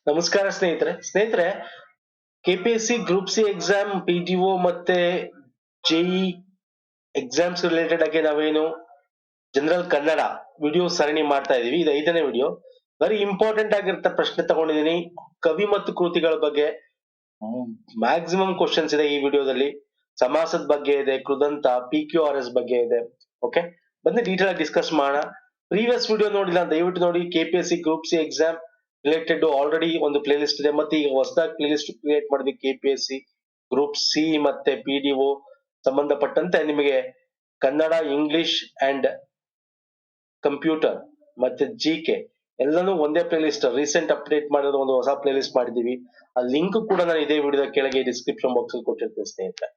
ನಮಸ್ಕಾರ ಸ್ನೇಹಿತರೆ KPSC group C exam PDO ಮತ್ತೆ ಜೆಇ ಎಕ್ಸಾಮ್ಸ್ ರಿಲೇಟೆಡ್ ಆಗಿ ನಾವೇನು ಜನರಲ್ ಕನ್ನಡ ವಿಡಿಯೋ ಸರಣಿ ಮಾಡ್ತಾ ಇದೀವಿ. ಇದು 5ನೇ ವಿಡಿಯೋ. ವೆರಿ ಇಂಪಾರ್ಟೆಂಟ್ ಆಗಿರುತ್ತೆ ಪ್ರಶ್ನೆ ತಗೊಂಡಿದ್ದೀನಿ. ಕವಿ ಮತ್ತು ಕೃತಿಗಳ ಬಗ್ಗೆ ಮ್ಯಾಕ್ಸಿಮಮ್ ಕ್ವಶನ್ಸ್ ಇದೆ ಈ ವಿಡಿಯೋದಲ್ಲಿ. ಸಮಾಸದ ಬಗ್ಗೆ ಇದೆ, ಕೃದಂತ, PQRS ಬಗ್ಗೆ ಇದೆ. ಓಕೆ, ಬನ್ನಿ ಡೀಟೇಲ್ ಆಗಿ ಡಿಸ್ಕಸ್ ಮಾಡೋಣ. ಪ್ರೀವಿಯಸ್ ವಿಡಿಯೋ ನೋಡಿಲ್ಲ ದಯವಿಟ್ಟು ನೋಡಿ. KPSC group C exam related already ಒಂದು ಪ್ಲೇ ಲಿಸ್ಟ್ ಇದೆ, ಮತ್ತೆ ಈಗ ಹೊಸದಾಗಿ ಪ್ಲೇ ಲಿಸ್ಟ್ ಕ್ರಿಯೇಟ್ ಮಾಡಿದ್ವಿ. ಕೆಪಿಎಸ್ಸಿ ಗ್ರೂಪ್ ಸಿ ಮತ್ತೆ ಪಿಡಿಒ ಸಂಬಂಧಪಟ್ಟಂತೆ ನಿಮಗೆ ಕನ್ನಡ, ಇಂಗ್ಲಿಷ್ ಅಂಡ್ ಕಂಪ್ಯೂಟರ್ ಮತ್ತೆ ಜಿಕೆ ಎಲ್ಲಾನು ಒಂದೇ ಪ್ಲೇ ಲಿಸ್ಟ್ ರೀಸೆಂಟ್ ಅಪ್ಡೇಟ್ ಮಾಡಿರೋ ಒಂದು ಹೊಸ ಪ್ಲೇ ಲಿಸ್ಟ್ ಮಾಡಿದೀವಿ. ಆ ಲಿಂಕ್ ಕೂಡ ನಾನು ಇದೇ ವಿಡಿಯೋದ ಕೆಳಗೆ ಡಿಸ್ಕ್ರಿಪ್ಷನ್ ಬಾಕ್ಸ್ ಅಲ್ಲಿ ಕೊಟ್ಟಿರ್ತೀನಿ ಸ್ನೇಹಿತರೆ.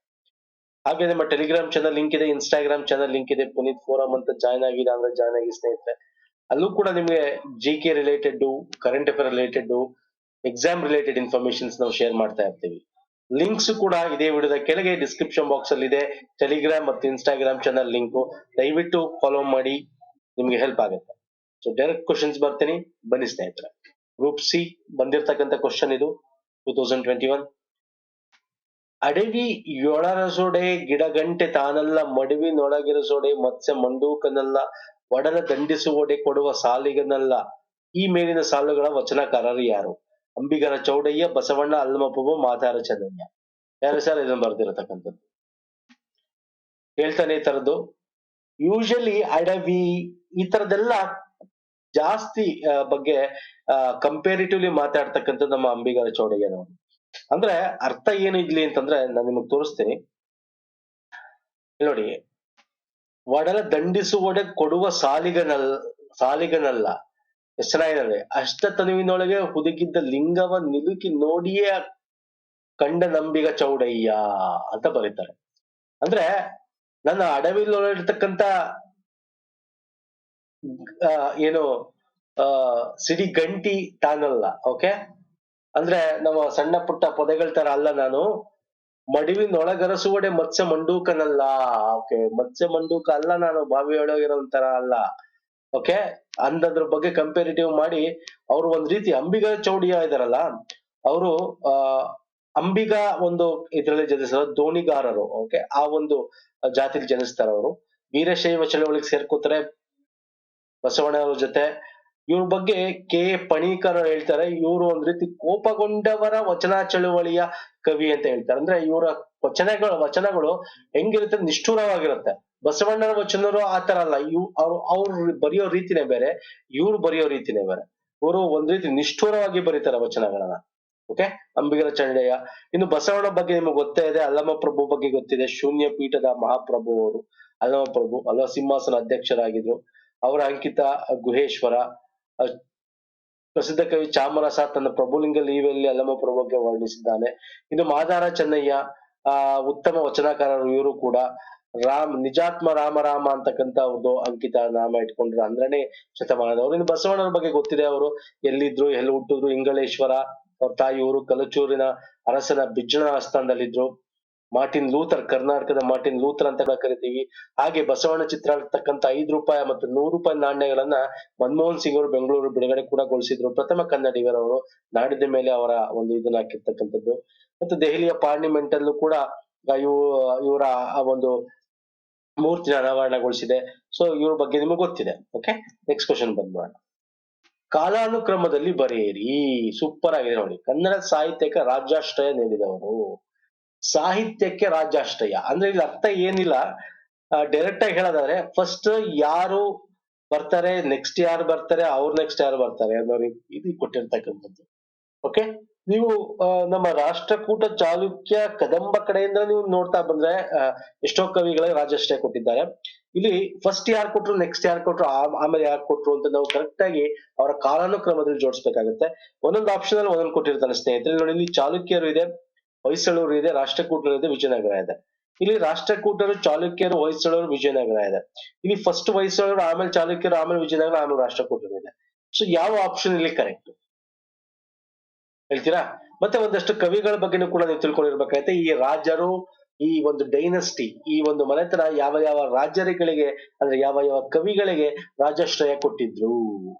ಹಾಗೆ ನಮ್ಮ ಟೆಲಿಗ್ರಾಮ್ ಚಾನಲ್ ಲಿಂಕ್ ಇದೆ, ಇನ್ಸ್ಟಾಗ್ರಾಮ್ ಚಾನಲ್ ಲಿಂಕ್ ಇದೆ. ಪುನೀತ್ ಫೋರಂ ಅಂತ ಜಾಯ್ನ್ ಆಗಿಲ್ಲ ಅಂದ್ರೆ ಜಾಯ್ನ್ ಆಗಿ ಸ್ನೇಹಿತರೆ. ಅಲ್ಲೂ ಕೂಡ ನಿಮಗೆ GK related, current affair related, exam related informations ನಾವು ಶೇರ್ ಮಾಡ್ತಾ ಇರ್ತೀವಿ. ಲಿಂಕ್ಸ್ ಕೂಡ ಇದೇ ವಿಡಿಯೋದ ಕೆಳಗೆ ಡಿಸ್ಕ್ರಿಪ್ಷನ್ ಬಾಕ್ಸ್ ಅಲ್ಲಿ ಇದೆ. ಟೆಲಿಗ್ರಾಮ್ ಮತ್ತು ಇನ್ಸ್ಟಾಗ್ರಾಮ್ ಚಾನಲ್ ಲಿಂಕ್ ದಯವಿಟ್ಟು ಫಾಲೋ ಮಾಡಿ, ನಿಮ್ಗೆ ಹೆಲ್ಪ್ ಆಗುತ್ತೆ. ಸೊ ಡೈರೆಕ್ಟ್ ಕ್ವಶನ್ಸ್ ಬರ್ತೀನಿ, ಬನ್ನಿ ಸ್ನೇಹಿತರೆ. ಗ್ರೂಪ್ ಸಿ ಬಂದಿರತಕ್ಕಂತ ಕ್ವಶನ್ ಇದು 2021. ಅಡವಿ ಯೊಳರಸೊಡೆ ಗಿಡಗಂಟೆ ತಾನಲ್ಲ, ಮಡುವಿನೊಳಗಿರಸೊಡೆ ಮತ್ಸ್ಯ ಮಂಡೂಕನಲ್ಲ, ಒಡಲ ದಂಡಿಸುವೊಡೆ ಕೊಡುವ ಸಾಲಿಗನಲ್ಲ. ಈ ಮೇಲಿನ ಸಾಲುಗಳ ವಚನಕಾರರು ಯಾರು? ಅಂಬಿಗರ ಚೌಡಯ್ಯ, ಬಸವಣ್ಣ, ಅಲ್ಲಮಪ್ರಭು, ಮಾದಾರ ಚೆನ್ನಯ್ಯ. ಯಾರು ಸರ್ ಇದನ್ನ ಬರ್ದಿರತಕ್ಕಂಥದ್ದು? ಹೇಳ್ತಾನೆ ಈ ತರದ್ದು. ಯೂಶಲಿ ಅಡವಿ ಈ ತರದೆಲ್ಲ ಜಾಸ್ತಿ ಬಗ್ಗೆ ಕಂಪೇರಿಟಿವ್ಲಿ ಮಾತಾಡ್ತಕ್ಕಂಥದ್ದು ನಮ್ಮ ಅಂಬಿಗರ ಚೌಡಯ್ಯನವರು. ಅಂದ್ರೆ ಅರ್ಥ ಏನು ಇದ್ಲಿ ಅಂತಂದ್ರೆ ನಾನು ನಿಮಗೆ ತೋರಿಸ್ತೀನಿ ನೋಡಿ. ಒಡಲ ದಂಡಿಸುವೊಡೆ ಕೊಡುವ ಸಾಲಿಗನಲ್ಲ ಎಷ್ಟು ಚೆನ್ನಾಗಿದೆ. ಅಷ್ಟ ತನುವಿನೊಳಗೆ ಹುದುಗಿದ್ದ ಲಿಂಗವ ನಿಲುಕಿ ನೋಡಿಯೇ ಕಂಡ ನಂಬಿಗ ಚೌಡಯ್ಯ ಅಂತ ಬರೀತಾರೆ. ಅಂದ್ರೆ ನನ್ನ ಅಡವಿಲಿರ್ತಕ್ಕಂತ ಏನು ಸಿಡಿ ಗಂಟಿ ತಾನಲ್ಲ. ಓಕೆ, ಅಂದ್ರೆ ನಮ್ಮ ಸಣ್ಣ ಪುಟ್ಟ ಪೊದೆಗಳ ತರ ಅಲ್ಲ ನಾನು. ಮಡುವಿನೊಳಗರಸುವಡೆ ಮತ್ಸ್ಯ ಮಂಡೂಕನಲ್ಲ. ಓಕೆ, ಮತ್ಸ್ಯ ಮಂಡೂಕ ಅಲ್ಲ ನಾನು, ಬಾವಿಯೊಳಗಿರೋ ತರ ಅಲ್ಲ. ಓಕೆ, ಅಂದದ್ರ ಬಗ್ಗೆ ಕಂಪೇರಿಟಿವ್ ಮಾಡಿ ಅವರು ಒಂದ್ ರೀತಿ ಅಂಬಿಗ ಚೌಡಯ್ಯ ಇದಾರಲ್ಲ, ಅವರು ಅಂಬಿಗ ಒಂದು ಇದ್ರಲ್ಲಿ ಜನಿಸಿದ ದೋಣಿಗಾರರು. ಓಕೆ, ಆ ಒಂದು ಜಾತಿಲಿ ಜನಿಸ್ತಾರ ಅವರು. ವೀರಶೈವ ಚಳವಳಿಗೆ ಸೇರ್ಕೋತಾರೆ ಬಸವಣ್ಣವ್ರ ಜೊತೆ. ಇವ್ರ ಬಗ್ಗೆ ಪಣೀಕರ್ ಹೇಳ್ತಾರೆ, ಇವರು ಒಂದ್ ರೀತಿ ಕೋಪಗೊಂಡವರ ವಚನ ಚಳುವಳಿಯ ಕವಿ ಅಂತ ಹೇಳ್ತಾರೆ. ಅಂದ್ರೆ ಇವರ ವಚನಗಳು ಹೆಂಗಿರುತ್ತೆ, ನಿಷ್ಠುರವಾಗಿರುತ್ತೆ. ಬಸವಣ್ಣನ ವಚನರು ಆತರ ಅಲ್ಲ. ಅವ್ರು ಬರೆಯೋ ರೀತಿನೇ ಬೇರೆ, ಇವ್ರು ಬರೆಯೋ ರೀತಿನೇ ಬೇರೆ. ಇವರು ಒಂದ್ ರೀತಿ ನಿಷ್ಠುರವಾಗಿ ಬರೀತಾರೆ ವಚನಗಳನ್ನ. ಓಕೆ, ಅಂಬಿಗರ ಚೌಡಯ್ಯ. ಇನ್ನು ಬಸವಣ್ಣ ಬಗ್ಗೆ ನಿಮಗೆ ಗೊತ್ತೇ ಇದೆ, ಅಲ್ಲಮಪ್ರಭು ಬಗ್ಗೆ ಗೊತ್ತಿದೆ. ಶೂನ್ಯ ಪೀಠದ ಮಹಾಪ್ರಭು ಅವರು ಅಲ್ಲಮಪ್ರಭು, ಸಿಂಹಾಸನ ಅಧ್ಯಕ್ಷರಾಗಿದ್ರು. ಅವರ ಅಂಕಿತ ಗುಹೇಶ್ವರ. ಪ್ರಸಿದ್ಧ ಕವಿ ಚಾಮರಸ ತನ್ನ ಪ್ರಭುಲಿಂಗ ಲೀವೆಯಲ್ಲಿ ಅಲ್ಲಮಪ್ರಭುಗೆ ವರ್ಣಿಸಿದ್ದಾನೆ. ಇನ್ನು ಮಾದಾರ ಚೆನ್ನಯ್ಯ ಉತ್ತಮ ವಚನಕಾರರು. ಇವರು ಕೂಡ ನಿಜಾತ್ಮ ರಾಮ ಅಂತಕ್ಕಂತ ಒಂದು ಅಂಕಿತ ನಾಮ ಇಟ್ಕೊಂಡ್ರು 12ನೇ ಶತಮಾನದವರು. ಇನ್ನು ಬಸವಣ್ಣನ ಬಗ್ಗೆ ಗೊತ್ತಿದೆ, ಅವರು ಎಲ್ಲಿದ್ರು, ಎಲ್ಲಿ ಹುಟ್ಟಿದ್ರು. ಇಂಗಳೇಶ್ವರ ಅವ್ರ ತಾಯಿ ಊರು. ಕಲಚೂರಿನ ಅರಸನ ಬಿಜ್ಜಳ ಆಸ್ಥಾನದಲ್ಲಿದ್ರು. ಮಾರ್ಟಿನ್ ಲೂಥರ್, ಕರ್ನಾಟಕದ ಮಾರ್ಟಿನ್ ಲೂಥರ್ ಅಂತ ಕರಿತೀವಿ. ಹಾಗೆ ಬಸವಣ್ಣ ಚಿತ್ರ ಇರ್ತಕ್ಕಂಥ 5 ರೂಪಾಯಿ ಮತ್ತು 100 ರೂಪಾಯಿ ನಾಣ್ಯಗಳನ್ನ ಮನಮೋಹನ್ ಸಿಂಗ್ ಅವರು ಬೆಂಗಳೂರು ಬಿಡುಗಡೆ ಕೂಡ ಗೊಳಿಸಿದ್ರು. ಪ್ರಥಮ ಕನ್ನಡಿಗರವರು. ನಾಡಿದ ಮೇಲೆ ಅವರ ಒಂದು ಇದನ್ನ ಹಾಕಿರ್ತಕ್ಕಂಥದ್ದು. ಮತ್ತು ದೆಹಲಿಯ ಪಾರ್ಲಿಮೆಂಟ್ ಅಲ್ಲೂ ಕೂಡ ಇವರ ಒಂದು ಮೂರ್ತಿನ ಅನಾವರಣಗೊಳಿಸಿದೆ. ಸೊ ಇವ್ರ ಬಗ್ಗೆ ನಿಮಗೆ ಗೊತ್ತಿದೆ. ಓಕೆ, ನೆಕ್ಸ್ಟ್ ಕ್ವಶನ್ ಬಂದ್ಬಿಡೋಣ. ಕಾಲಾನುಕ್ರಮದಲ್ಲಿ ಬರೆಯಿರಿ. ಸೂಪರ್ ಆಗಿದೆ ನೋಡಿ. ಕನ್ನಡ ಸಾಹಿತ್ಯಕ್ಕೆ ರಾಜ್ಯಾಶ್ರಯ ನೀಡಿದವರು. ಸಾಹಿತ್ಯಕ್ಕೆ ರಾಜ್ಯಾಶ್ರಯ ಅಂದ್ರೆ ಇಲ್ಲಿ ಅರ್ಥ ಏನಿಲ್ಲ, ಡೈರೆಕ್ಟ್ ಆಗಿ ಹೇಳೋದಾದ್ರೆ ಫಸ್ಟ್ ಯಾರು ಬರ್ತಾರೆ, ನೆಕ್ಸ್ಟ್ ಯಾರು ಬರ್ತಾರೆ, ಅವ್ರ ನೆಕ್ಸ್ಟ್ ಯಾರು ಬರ್ತಾರೆ ಅನ್ನೋ ಇದು ಕೊಟ್ಟಿರ್ತಕ್ಕಂಥದ್ದು. ಓಕೆ, ನೀವು ನಮ್ಮ ರಾಷ್ಟ್ರಕೂಟ ಚಾಲುಕ್ಯ ಕದಂಬ ಕಡೆಯಿಂದ ನೀವು ನೋಡ್ತಾ ಬಂದ್ರೆ ಎಷ್ಟೋ ಕವಿಗಳಿಗೆ ರಾಜ್ಯಾಶ್ರಯ ಕೊಟ್ಟಿದ್ದಾರೆ. ಇಲ್ಲಿ ಫಸ್ಟ್ ಯಾರು ಕೊಟ್ರು, ನೆಕ್ಸ್ಟ್ ಯಾರು ಕೊಟ್ರು, ಆಮೇಲೆ ಯಾರು ಕೊಟ್ರು ಅಂತ ನಾವು ಕರೆಕ್ಟ್ ಆಗಿ ಅವರ ಕಾಲಾನುಕ್ರಮದಲ್ಲಿ ಜೋಡಿಸ್ಬೇಕಾಗುತ್ತೆ. ಒಂದೊಂದು ಆಪ್ಷನ್ ಅಲ್ಲಿ ಒಂದೊಂದು ಕೊಟ್ಟಿರ್ತಾನೆ ಸ್ನೇಹಿತರೆ. ನೋಡಿ, ಇಲ್ಲಿ ಚಾಲುಕ್ಯರು ಇದೆ, ಹೊಯ್ಸಳರು ಇದೆ, ರಾಷ್ಟ್ರಕೂಟರು ಇದೆ, ವಿಜಯನಗರ ಇದೆ. ಇಲ್ಲಿ ರಾಷ್ಟ್ರಕೂಟರು, ಚಾಲುಕ್ಯರು, ಹೊಯ್ಸಳರು, ವಿಜಯನಗರ ಇದೆ. ಇಲ್ಲಿ ಫಸ್ಟ್ ಹೊಯ್ಸಳರು, ಆಮೇಲೆ ಚಾಲುಕ್ಯರು, ಆಮೇಲೆ ವಿಜಯನಗರ, ಆಮೇಲೆ ರಾಷ್ಟ್ರಕೂಟರು ಇದೆ. ಸೊ ಯಾವ ಆಪ್ಷನ್ ಇಲ್ಲಿ ಕರೆಕ್ಟ್ ಹೇಳ್ತೀರಾ? ಮತ್ತೆ ಒಂದಷ್ಟು ಕವಿಗಳ ಬಗ್ಗೆನೂ ಕೂಡ ನೀವು ತಿಳ್ಕೊಂಡಿರ್ಬೇಕಾಗತ್ತೆ. ಈ ರಾಜರು, ಈ ಒಂದು ಡೈನಸ್ಟಿ, ಈ ಒಂದು ಮನೆತನ ಯಾವ ಯಾವ ರಾಜರುಗಳಿಗೆ ಅಂದ್ರೆ ಯಾವ ಯಾವ ಕವಿಗಳಿಗೆ ರಾಜಾಶ್ರಯ ಕೊಟ್ಟಿದ್ರು,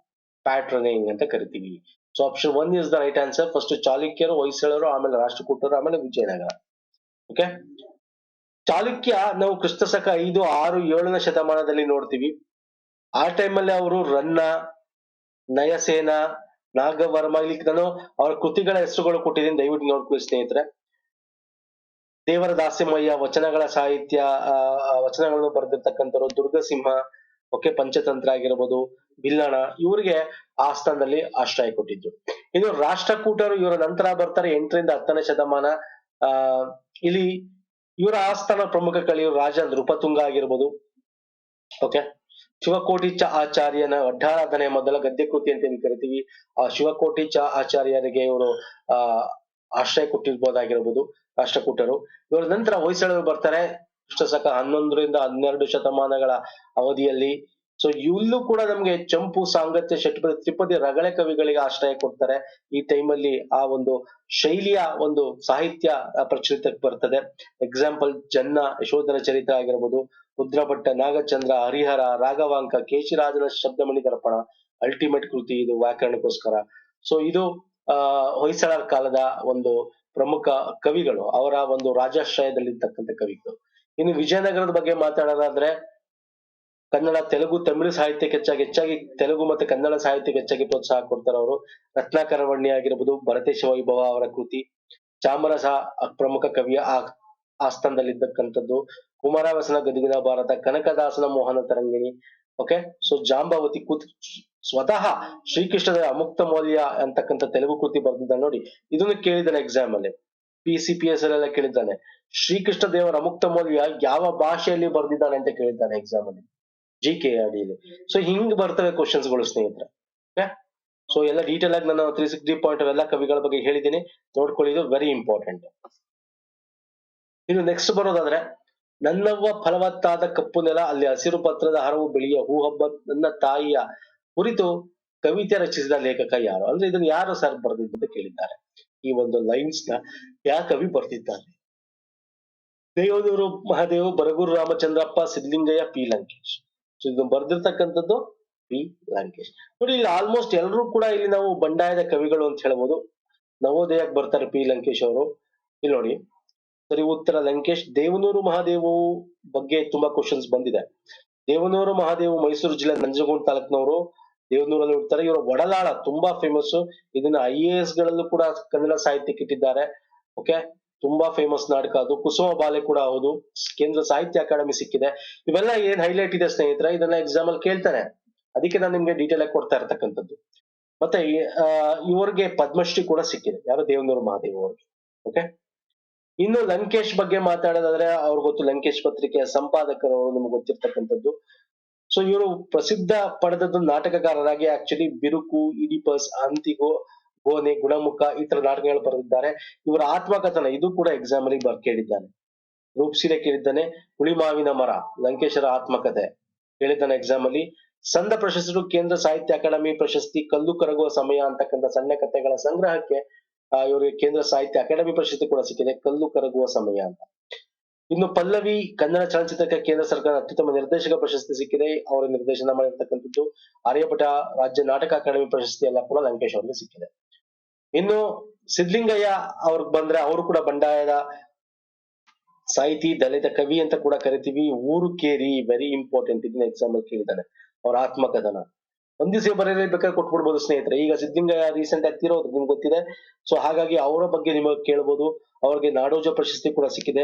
ಪ್ಯಾಟ್ರನಿಂಗ್ ಅಂತ ಕರಿತೀವಿ. So option 1 is the right answer. First ಚಾಲುಕ್ಯರು, ಹೊಯ್ಸಳರು, ಆಮೇಲೆ ರಾಷ್ಟ್ರಕೂಟರು, ಆಮೇಲೆ ವಿಜಯನಗರ. ಓಕೆ, ಚಾಲುಕ್ಯ ನಾವು ಕ್ರಿಸ್ತ ಶಕ 5, 6, 7ನೇ ಶತಮಾನದಲ್ಲಿ ನೋಡ್ತೀವಿ. ಆ ಟೈಮಲ್ಲಿ ಅವರು ರನ್ನ, ನಯಸೇನ, ನಾಗವರ್ಮ, ಇಲ್ಲಿ ನಾನು ಅವರ ಕೃತಿಗಳ ಹೆಸರುಗಳು ಕೊಟ್ಟಿದ್ದೀನಿ, ದಯವಿಟ್ಟು ನೋಡ್ಕೊಳ್ಳಿ ಸ್ನೇಹಿತರೆ. ದೇವರ ದಾಸಿಮಯ್ಯ ವಚನಗಳ ಸಾಹಿತ್ಯ, ವಚನಗಳನ್ನು ಬರೆದಿರ್ತಕ್ಕಂಥವ್ರು. ದುರ್ಗಸಿಂಹ, ಓಕೆ, ಪಂಚತಂತ್ರ ಆಗಿರ್ಬೋದು, ಬಿಲ್ಲಣ, ಇವರಿಗೆ ಆ ಸ್ಥಾನದಲ್ಲಿ ಆಶ್ರಯ ಕೊಟ್ಟಿದ್ದು. ಇನ್ನು ರಾಷ್ಟ್ರಕೂಟರು ಇವರ ನಂತರ ಬರ್ತಾರೆ, 8ರಿಂದ 10ನೇ ಶತಮಾನ. ಆ ಇಲ್ಲಿ ಇವರ ಆಸ್ಥಾನ ಪ್ರಮುಖ ಕಳಿಯರು ರಾಜ ನೃಪತುಂಗ ಆಗಿರ್ಬೋದು. ಓಕೆ, ಶಿವಕೋಟಿ ಚ ಆಚಾರ್ಯನ ವಡ್ಡಾರಾಧನೆ ಮೊದಲ ಗದ್ಯ ಕೃತಿ ಅಂತ ಏನ್ ಕರಿತೀವಿ, ಆ ಶಿವಕೋಟಿ ಚ ಆಚಾರ್ಯರಿಗೆ ಇವರು ಆಶ್ರಯ ಕೊಟ್ಟಿರ್ಬೋದಾಗಿರ್ಬೋದು ರಾಷ್ಟ್ರಕೂಟರು. ಇವರ ನಂತರ ಹೊಯ್ಸಳರು ಬರ್ತಾರೆ ಕ್ರಿಸ್ತಶಕ 11ರಿಂದ 12 ಶತಮಾನಗಳ ಅವಧಿಯಲ್ಲಿ. ಸೊ ಇಲ್ಲೂ ಕೂಡ ನಮ್ಗೆ ಚಂಪು, ಸಾಂಗತ್ಯ, ಷಟ್ಪದಿ, ತ್ರಿಪದಿ, ರಗಳೆ ಕವಿಗಳಿಗೆ ಆಶ್ರಯ ಕೊಡ್ತಾರೆ. ಈ ಟೈಮಲ್ಲಿ ಆ ಒಂದು ಶೈಲಿಯ ಒಂದು ಸಾಹಿತ್ಯ ಪ್ರಚಲಿತಕ್ಕೆ ಬರ್ತದೆ. ಎಕ್ಸಾಂಪಲ್ ಜನ್ನ, ಯಶೋಧರ ಚರಿತ ಆಗಿರ್ಬೋದು, ರುದ್ರಭಟ್ಟ, ನಾಗಚಂದ್ರ, ಹರಿಹರ, ರಾಘವಾಂಕ, ಕೇಶಿರಾಜನ ಶಬ್ದಮಣಿ ದರ್ಪಣ, ಅಲ್ಟಿಮೇಟ್ ಕೃತಿ ಇದು ವ್ಯಾಕರಣಕ್ಕೋಸ್ಕರ. ಸೊ ಇದು ಹೊಯ್ಸಳರ ಕಾಲದ ಒಂದು ಪ್ರಮುಖ ಕವಿಗಳು, ಅವರ ಒಂದು ರಾಜಾಶ್ರಯದಲ್ಲಿರ್ತಕ್ಕಂಥ ಕವಿಗಳು. ಇನ್ನು ವಿಜಯನಗರದ ಬಗ್ಗೆ ಮಾತಾಡೋದಾದ್ರೆ ಕನ್ನಡ, ತೆಲುಗು, ತಮಿಳು ಸಾಹಿತ್ಯಕ್ಕೆ ಹೆಚ್ಚಾಗಿ ತೆಲುಗು ಮತ್ತು ಕನ್ನಡ ಸಾಹಿತ್ಯಕ್ಕೆ ಹೆಚ್ಚಾಗಿ ಪ್ರೋತ್ಸಾಹ ಕೊಡ್ತಾರೆ ಅವರು. ರತ್ನಾಕರವಣ್ಯ ಆಗಿರ್ಬೋದು, ಭರತೇಶ ವೈಭವ ಅವರ ಕೃತಿ, ಚಾಮರಸ ಪ್ರಮುಖ ಕವಿಯ ಆಸ್ಥಾನದಲ್ಲಿದ್ದಕ್ಕಂಥದ್ದು, ಕುಮಾರವ್ಯಾಸನ ಗದುಗಿನ ಭಾರತ, ಕನಕದಾಸನ ಮೋಹನ ತರಂಗಿಣಿ. ಓಕೆ, ಸೊ ಜಾಂಬವತಿ ಸ್ವತಃ ಶ್ರೀಕೃಷ್ಣದ ಅಮುಕ್ತ ಮೌಲ್ಯ ಅಂತಕ್ಕಂಥ ತೆಲುಗು ಕೃತಿ ಬರ್ದಿದ್ದಾನೆ ನೋಡಿ. ಇದನ್ನು ಕೇಳಿದ್ದಾನೆ ಎಕ್ಸಾಮ್ ಅಲ್ಲಿ, PCPS ಅಲ್ಲೆಲ್ಲ ಕೇಳಿದ್ದಾನೆ. ಶ್ರೀಕೃಷ್ಣ ದೇವರ ಅಮುಕ್ತ ಮೌಲ್ಯ ಯಾವ ಭಾಷೆಯಲ್ಲಿ ಬರ್ದಿದ್ದಾನೆ ಅಂತ ಕೇಳಿದ್ದಾನೆ ಎಕ್ಸಾಮ್ ಅಲ್ಲಿ, GK ಅಡಿಯಲ್ಲಿ. ಸೊ ಹಿಂಗ್ ಬರ್ತವೆ ಕ್ವಶನ್ಸ್ ಗಳು ಸ್ನೇಹಿತರೆ. ಓಕೆ, ಸೊ ಎಲ್ಲ ಡೀಟೇಲ್ ಆಗಿ ನಾನು 360 ಪಾಯಿಂಟ್ ಎಲ್ಲ ಕವಿಗಳ ಬಗ್ಗೆ ಹೇಳಿದ್ದೀನಿ, ನೋಡ್ಕೊಳ್ಳಿದ್ದು ವೆರಿ ಇಂಪಾರ್ಟೆಂಟ್. ಇನ್ನು ನೆಕ್ಸ್ಟ್ ಬರೋದಾದ್ರೆ, ನನ್ನವ್ವ ಫಲವತ್ತಾದ ಕಪ್ಪು ನೆಲ, ಅಲ್ಲಿ ಹಸಿರು ಪತ್ರದ ಹರವು ಬೆಳೆಯ ಹೂ ಹಬ್ಬ ನನ್ನ ತಾಯಿಯ ಕುರಿತು ಕವಿತೆ ರಚಿಸಿದ ಲೇಖಕ ಯಾರು? ಅಂದ್ರೆ ಇದನ್ನ ಯಾರು ಸರ್ ಬರೆದಿದ್ದು ಅಂತ ಕೇಳಿದ್ದಾರೆ. ಈ ಒಂದು ಲೈನ್ಸ್ ನ ಯಾವ ಕವಿ ಬರ್ದಿದ್ದಾರೆ? ದೇವನೂರು ಮಹಾದೇವ್, ಬರಗೂರು ರಾಮಚಂದ್ರಪ್ಪ, ಸಿದ್ಲಿಂಗಯ್ಯ, P. ಲಂಕೇಶ್. ಸೊ ಇದನ್ನು ಬರ್ದಿರ್ತಕ್ಕಂಥದ್ದು P. ಲಂಕೇಶ್. ನೋಡಿ, ಇಲ್ಲಿ ಆಲ್ಮೋಸ್ಟ್ ಎಲ್ಲರೂ ಕೂಡ ಇಲ್ಲಿ ನಾವು ಬಂಡಾಯದ ಕವಿಗಳು ಅಂತ ಹೇಳ್ಬೋದು. ನವೋದಯಕ್ಕೆ ಬರ್ತಾರೆ P. ಲಂಕೇಶ್ ಅವರು. ಇಲ್ಲಿ ನೋಡಿ, ಸರಿ ಉತ್ತರ ಲಂಕೇಶ್. ದೇವನೂರು ಮಹಾದೇವು ಬಗ್ಗೆ ತುಂಬಾ ಕ್ವಶನ್ಸ್ ಬಂದಿದೆ. ದೇವನೂರು ಮಹಾದೇವು ಮೈಸೂರು ಜಿಲ್ಲೆ ನಂಜನಗೂಡು ತಾಲೂಕಿನವರು, ದೇವನೂರಲ್ಲಿ ಇರ್ತಾರೆ. ಇವರ ಒಡಲಾಳ ತುಂಬಾ ಫೇಮಸ್. ಇದನ್ನ IAS ಗಳಲ್ಲೂ ಕೂಡ ಕನ್ನಡ ಸಾಹಿತ್ಯಕ್ಕೆ ಇಟ್ಟಿದ್ದಾರೆ. ಓಕೆ, ತುಂಬಾ ಫೇಮಸ್ ನಾಟಕ ಅದು. ಕುಸುಮ ಬಾಲೆ ಕೂಡ ಹೌದು. ಕೇಂದ್ರ ಸಾಹಿತ್ಯ ಅಕಾಡೆಮಿ ಸಿಕ್ಕಿದೆ. ಇವೆಲ್ಲ ಏನ್ ಹೈಲೈಟ್ ಇದೆ ಸ್ನೇಹಿತರೆ, ಇದನ್ನ ಎಕ್ಸಾಮ್ ಅಲ್ಲಿ ಕೇಳ್ತಾನೆ, ಅದಕ್ಕೆ ನಾನು ನಿಮ್ಗೆ ಡೀಟೇಲ್ ಆಗಿ ಕೊಡ್ತಾ ಇರ್ತಕ್ಕಂಥದ್ದು. ಮತ್ತೆ ಇವರಿಗೆ ಪದ್ಮಶ್ರೀ ಕೂಡ ಸಿಕ್ಕಿದೆ, ಯಾರು? ದೇವನೂರು ಮಹಾದೇವ್ ಅವ್ರಿಗೆ. ಓಕೆ, ಇನ್ನು ಲಂಕೇಶ್ ಬಗ್ಗೆ ಮಾತಾಡೋದಾದ್ರೆ ಅವ್ರಿಗೆ ಗೊತ್ತು, ಲಂಕೇಶ್ ಪತ್ರಿಕೆಯ ಸಂಪಾದಕರು, ನಿಮ್ಗೆ ಗೊತ್ತಿರ್ತಕ್ಕಂಥದ್ದು. ಸೊ ಇವರು ಪ್ರಸಿದ್ಧ ಪಡೆದದ್ದು ನಾಟಕಕಾರರಾಗಿ. ಆಕ್ಚುಲಿ ಬಿರುಕು, ಇಡಿಪಸ್, ಅಂತಿಗೋ, ಗೋನೆ, ಗುಣಮುಖ ಈ ತರ ನಾಟಕಗಳು ಬರೆದಿದ್ದಾರೆ. ಇವರ ಆತ್ಮಕಥನ ಇದು ಕೂಡ ಎಕ್ಸಾಮ್ ಅಲ್ಲಿ ಕೇಳಿದ್ದಾನೆ. ರೂಪ್ಸೀರೆ ಕೇಳಿದ್ದಾನೆ. ಹುಳಿಮಾವಿನ ಮರ ಲಂಕೇಶರ ಆತ್ಮಕಥೆ ಕೇಳಿದ್ದಾನೆ ಎಕ್ಸಾಮ್ ಅಲ್ಲಿ. ಸಂದ ಪ್ರಶಸ್ತಿಗಳು, ಕೇಂದ್ರ ಸಾಹಿತ್ಯ ಅಕಾಡೆಮಿ ಪ್ರಶಸ್ತಿ, ಕಲ್ಲು ಕರಗುವ ಸಮಯ ಅಂತಕ್ಕಂಥ ಸಣ್ಣ ಕಥೆಗಳ ಸಂಗ್ರಹಕ್ಕೆ ಇವರಿಗೆ ಕೇಂದ್ರ ಸಾಹಿತ್ಯ ಅಕಾಡೆಮಿ ಪ್ರಶಸ್ತಿ ಕೂಡ ಸಿಕ್ಕಿದೆ, ಕಲ್ಲು ಕರಗುವ ಸಮಯ ಅಂತ. ಇನ್ನು ಪಲ್ಲವಿ ಕನ್ನಡ ಚಲನಚಿತ್ರಕ್ಕೆ ಕೇಂದ್ರ ಸರ್ಕಾರ ಅತ್ಯುತ್ತಮ ನಿರ್ದೇಶಕ ಪ್ರಶಸ್ತಿ ಸಿಕ್ಕಿದೆ, ಅವರ ನಿರ್ದೇಶನ ಮಾಡಿರ್ತಕ್ಕಂಥದ್ದು. ಆರ್ಯಭಟ ರಾಜ್ಯ ನಾಟಕ ಅಕಾಡೆಮಿ ಪ್ರಶಸ್ತಿ ಎಲ್ಲ ಕೂಡ ಲಂಕೇಶ್ ಅವರಿಗೆ ಸಿಕ್ಕಿದೆ. ಇನ್ನು ಸಿದ್ಲಿಂಗಯ್ಯ ಅವ್ರಿಗೆ ಬಂದ್ರೆ, ಅವರು ಕೂಡ ಬಂಡಾಯದ ಸಾಹಿತಿ, ದಲಿತ ಕವಿ ಅಂತ ಕೂಡ ಕರಿತೀವಿ. ಊರು ಕೇರಿ ವೆರಿ ಇಂಪಾರ್ಟೆಂಟ್, ಇದನ್ನ ಎಕ್ಸಾಮ್ ಅಲ್ಲಿ ಕೇಳಿದ್ದಾನೆ. ಅವ್ರ ಆತ್ಮಕಥನ ಒಂದ್ ದಿವಸ ಬರೀ ಬೇಕಾದ್ರೆ ಕೊಟ್ಬಿಡ್ಬೋದು ಸ್ನೇಹಿತರೆ. ಈಗ ಸಿದ್ಲಿಂಗಯ್ಯ ರೀಸೆಂಟ್ ಆಗಿ ತೀರೋದು ನಿಮ್ಗೆ ಗೊತ್ತಿದೆ. ಸೊ ಹಾಗಾಗಿ ಅವರ ಬಗ್ಗೆ ನಿಮಗೆ ಕೇಳಬಹುದು. ಅವ್ರಿಗೆ ನಾಡೋಜ ಪ್ರಶಸ್ತಿ ಕೂಡ ಸಿಕ್ಕಿದೆ,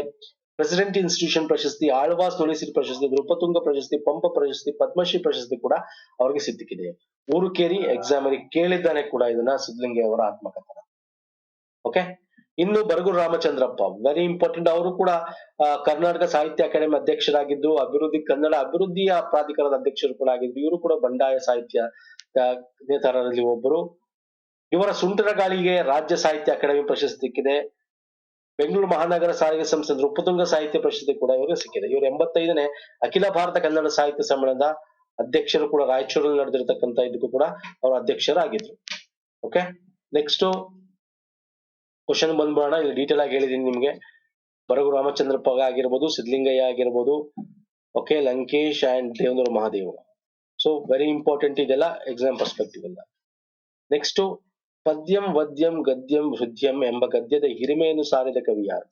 ಪ್ರೆಸಿಡೆಂಟ್ ಇನ್ಸ್ಟಿಟ್ಯೂಷನ್ ಪ್ರಶಸ್ತಿ, ಆಳ್ವಾಸ್ ನುಡಿಸಿರಿ ಪ್ರಶಸ್ತಿ, ನೃಪತುಂಗ ಪ್ರಶಸ್ತಿ, ಪಂಪ ಪ್ರಶಸ್ತಿ, ಪದ್ಮಶ್ರೀ ಪ್ರಶಸ್ತಿ ಕೂಡ ಅವ್ರಿಗೆ ಸಿಕ್ಕಿದೆ. ಊರುಕೇರಿ ಎಕ್ಸಾಮ್ ಅಲ್ಲಿ ಕೇಳಿದ್ದಾನೆ ಕೂಡ ಇದನ್ನ, ಸಿದ್ಲಿಂಗಯ್ಯ ಅವರ ಆತ್ಮಕಥನ. ಓಕೆ, ಇನ್ನು ಬರಗೂರು ರಾಮಚಂದ್ರಪ್ಪ ವೆರಿ ಇಂಪಾರ್ಟೆಂಟ್. ಅವರು ಕೂಡ ಕರ್ನಾಟಕ ಸಾಹಿತ್ಯ ಅಕಾಡೆಮಿ ಅಧ್ಯಕ್ಷರಾಗಿದ್ದು, ಕನ್ನಡ ಅಭಿವೃದ್ಧಿಯ ಪ್ರಾಧಿಕಾರದ ಅಧ್ಯಕ್ಷರು ಕೂಡ ಆಗಿದ್ರು. ಇವರು ಕೂಡ ಬಂಡಾಯ ಸಾಹಿತ್ಯ ನೇತಾರರಲ್ಲಿ ಒಬ್ಬರು. ಇವರ ಸುಂಟರ ಗಾಳಿಗೆ ರಾಜ್ಯ ಸಾಹಿತ್ಯ ಅಕಾಡೆಮಿ ಪ್ರಶಸ್ತಿ ಸಿಕ್ಕಿದೆ. ಬೆಂಗಳೂರು ಮಹಾನಗರ ಸಾರಿಗೆ ಸಂಸ್ಥೆ ನೃಪತುಂಗ ಸಾಹಿತ್ಯ ಪ್ರಶಸ್ತಿ ಕೂಡ ಇವರಿಗೆ ಸಿಕ್ಕಿದೆ. ಇವರು 85ನೇ ಅಖಿಲ ಭಾರತ ಕನ್ನಡ ಸಾಹಿತ್ಯ ಸಮ್ಮೇಳನದ ಅಧ್ಯಕ್ಷರು ಕೂಡ, ರಾಯಚೂರಲ್ಲಿ ನಡೆದಿರ್ತಕ್ಕಂಥ ಇದಕ್ಕೂ ಕೂಡ ಅವರು ಅಧ್ಯಕ್ಷರಾಗಿದ್ರು. ಓಕೆ, ನೆಕ್ಸ್ಟ್ ಕ್ವಶನ್ ಬಂದ್ಬಿಡೋಣ. ಇಲ್ಲಿ ಡೀಟೇಲ್ ಆಗಿ ಹೇಳಿದೀನಿ ನಿಮ್ಗೆ. ಬರಗೂರು ರಾಮಚಂದ್ರಪ್ಪ ಆಗಿರ್ಬೋದು, ಸಿದ್ಲಿಂಗಯ್ಯ ಆಗಿರ್ಬೋದು, okay, Lankesh and Devanuru Mahadev. So very important ಇದೆಲ್ಲ ಎಕ್ಸಾಮ್ ಪರ್ಸ್ಪೆಕ್ಟಿವ್ ಎಲ್ಲ. ನೆಕ್ಸ್ಟ್ ಪದ್ಯಂ ವದ್ಯಂ ಗದ್ಯಂ ಹೃದ್ಯಂ ಎಂಬ ಗದ್ಯದ ಹಿರಿಮೆಯನ್ನು ಸಾರಿದ ಕವಿ ಯಾರು?